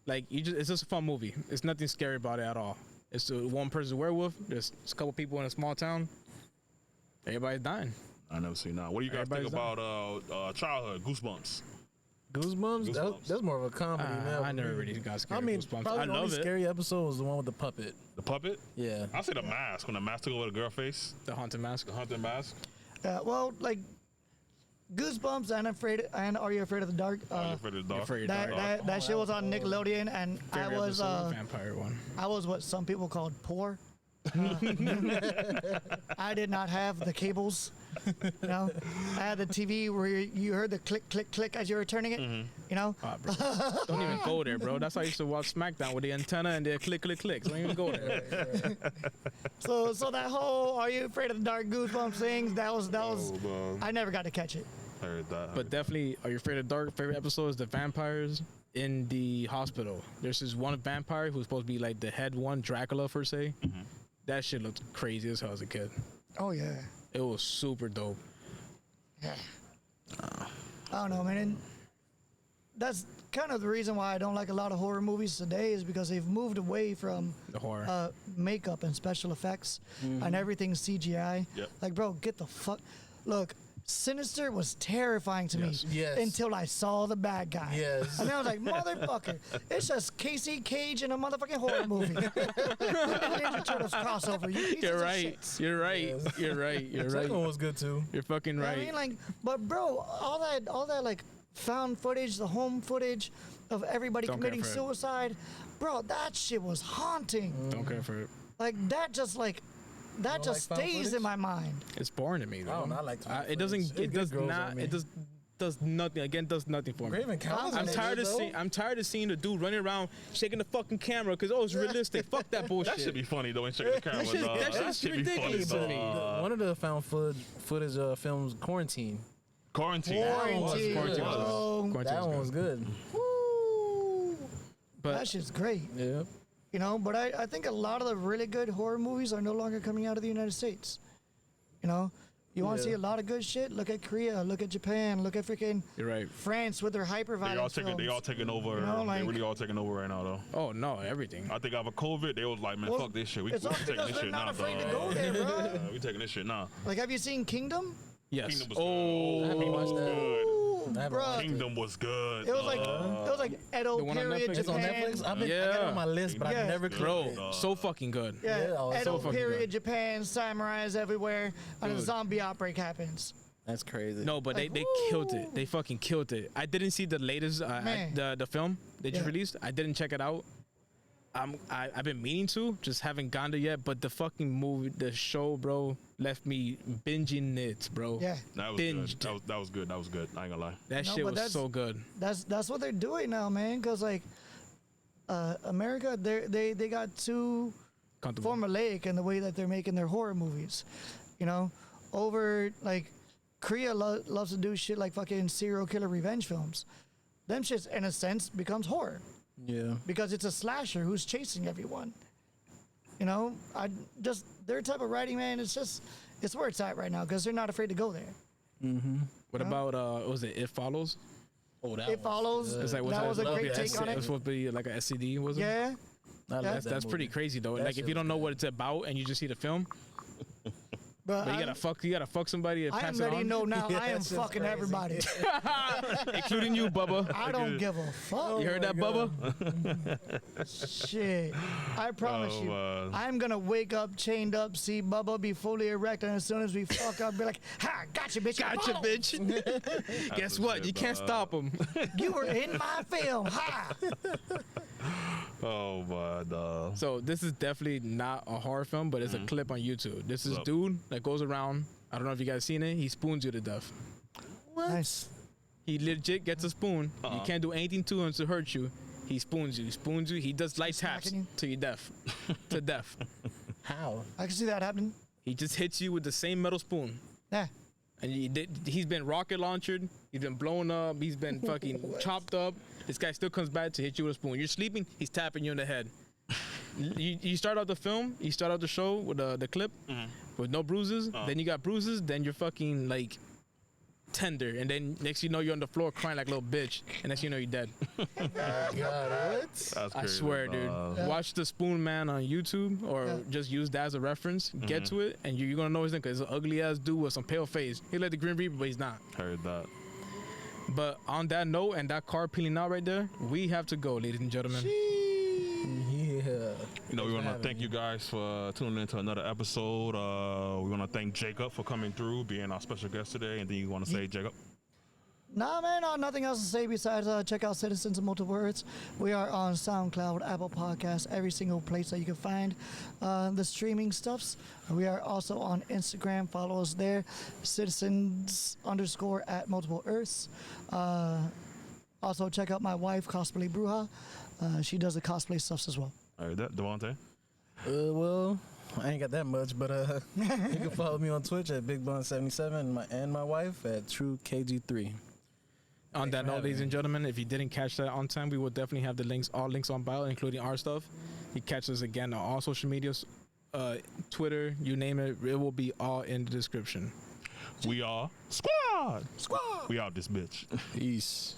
Like it's just a fun movie. It's nothing scary about it at all. It's a one person werewolf. There's a couple people in a small town. Everybody's dying. I never seen that. What do you guys think Everybody's about childhood Goosebumps? Goosebumps. Goosebumps. That's more of a comedy now. I for never me. really got scared I mean, of Goosebumps. probably I the only love it. scary episode was the one with the puppet. The puppet? Yeah. I say the mask. When the mask took over the girl face. The Haunted Mask. The haunted mask. Well, like Goosebumps and Are You Afraid of the Dark? Are you afraid of the dark? Afraid of the dark. That shit was on Nickelodeon, and Favorite I was episode, vampire one. I was what some people called poor. I did not have the cables. You know, I had the TV where you heard the click, click, click as you were turning it. You know, Ah, bro. Don't even go there, bro. That's how I used to watch SmackDown with the antenna and the click, click, click. Don't even go there. so that whole Are You Afraid of the Dark Goosebumps things, that was man. I never got to catch it. I heard that. But definitely, Are You Afraid of the Dark? Favorite episode is the vampires. in the hospital. There's this one vampire who's supposed to be like the head one, Dracula per se. That shit looked crazy as hell as a kid. Oh yeah. It was super dope. Yeah. I don't know, man. And that's kind of the reason why I don't like a lot of horror movies today is because they've moved away from The horror. makeup and special effects and everything's CGI. Yep. Like, bro, get the fuck. Look, Sinister was terrifying to me Yes. until I saw the bad guy. Yes. And then I was like, motherfucker, it's just Casey Cage in a motherfucking horror movie. Ninja Turtles crossover. You pieces You're of right. shit. You're right. Yes. You're right. You're The right. second one was good too. You're fucking You know right. what I mean, like, but bro, all that like found footage, the home footage of everybody Don't care committing for it. suicide, bro, that shit was haunting. Don't care for it. Like that just don't just like found stays footage? in my mind. It's boring to me, though. I don't know, I like found It doesn't. footage. It It does grows not. on me. It does nothing. Again, does nothing for me. Graven Encounters. I'm was tired good, of though. seeing. I'm tired of seeing the dude running around shaking the fucking camera because it's realistic. Fuck that bullshit. That should be funny though. When checking the camera, shit- dog. that shit's should be funny, ridiculous to me. dog. One of the found footage films, Quarantine. Quarantine. Quarantine. Quarantine, Quarantine was- bro. Quarantine That one was good. Woo. But That shit's great. Yeah. You know, but I think a lot of the really good horror movies are no longer coming out of the United States. You know, you want to Yeah. see a lot of good shit? Look at Korea, look at Japan, look at freaking you're right. France with their hyper-violence They all taking over. You know, like- they really all taking over right now though. Oh no, everything. I think after COVID, they was like, man, Well, fuck this shit. We it's all taking because this they're shit not now, afraid to dog. go there, bro. Yeah, we taking this shit now. Like, have you seen Kingdom? Yes. Kingdom was Oh, good. I haven't watched that. Good. I haven't watched Bruh. Kingdom was good. It was like Edo The one on period Netflix? It's on Japan. Netflix. I got it on my list, but Yeah. I never bro, clicked it. so fucking good. Yeah, Yeah, oh, it's Edo so fucking period good. Japan, samurais everywhere, and a Dude. zombie outbreak happens. That's crazy. No, but they killed it. They fucking killed it. I didn't see the latest Man. the film they just Yeah. released. I didn't check it out. I've been meaning to, just haven't gone there yet. But the fucking movie, the show, bro, left me binging it, bro. Yeah, That was Binged. good. That was good. That was good. I ain't gonna lie. That No, shit but was that's- so good. that's what they're doing now, man. Cause like, America, they got too Comfortable. formulaic in the way that they're making their horror movies. You know, over like Korea loves to do shit like fucking serial killer revenge films. Them shits, in a sense, becomes horror Yeah. because it's a slasher who's chasing everyone. You know, their type of writing, man. It's where it's at right now because they're not afraid to go there. What about was it It Follows? Oh, that It follows. It's like, That was a love great your take on essay. It's it. supposed to be like a SCD, was it? Yeah. That's pretty crazy though. That Like if shit you don't was know what it's about and you just see the film, But but you gotta fuck somebody and I am pass it letting you on, know now. Yeah, I am that's just fucking crazy. everybody. including you, Bubba. I don't give a fuck. You heard that, Bubba? Shit. I promise Oh, you. man. I'm gonna wake up, chained up, see Bubba be fully erect, and as soon as we fuck up, be like, "Ha, gotcha, bitch! Gotcha, Oh, bitch. Guess the what? shit, You can't dog. stop him. You were in my film, ha!" Oh my god. So this is definitely not a horror film, but it's a clip on YouTube. This is Yup. dude that goes around. I don't know if you guys seen it. He spoons you to death. Nice. He legit gets a spoon. You can't do anything to him to hurt you. He spoons you. He spoons you. He does light taps smacking you? till you're deaf. To death. How? I can see that happening. He just hits you with the same metal spoon. Yeah. And he's been rocket launched. He's been blown up. He's been fucking chopped up. This guy still comes back to hit you with a spoon. You're sleeping. He's tapping you in the head. You start out the film. You start out the show with the clip with no bruises. Then you got bruises. Then you're fucking like tender. And then next you know you're on the floor crying like a little bitch. And next you know you're dead. God, what? That's I crazy, swear, dude. dog. Watch the Spoon Man on YouTube or Yeah. just use that as a reference. Get to it, and you're gonna know his name because it's an ugly ass dude with some pale face. He like the Grim Reaper, but he's not. Heard that. But on that note, and that car peeling out right there, we have to go, ladies and gentlemen. Yeah. You know, we want to having thank you guys for tuning into another episode. We want to thank Jacob for coming through, being our special guest today. And then you want to say, Jacob? Nah, man, nothing else to say besides check out Citizens of Multiple Words. We are on SoundCloud, Apple Podcasts, every single place that you can find the streaming stuffs. We are also on Instagram. Follow us there, Citizens_ at Multiple Earths. Also, check out my wife, Cosplay Bruja. She does the cosplay stuffs as well. Heard that. Davonte? Well, I ain't got that much, but you can follow me on Twitch at BigBun77 and my wife at TrueKG3. On that note, ladies and gentlemen, if you didn't catch that on time, we will definitely have the links, all links on bio, including our stuff. You catch us again on all social medias, Twitter, you name it. It will be all in the description. We are Squad. We out this bitch. Peace.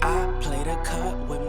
I played a cut with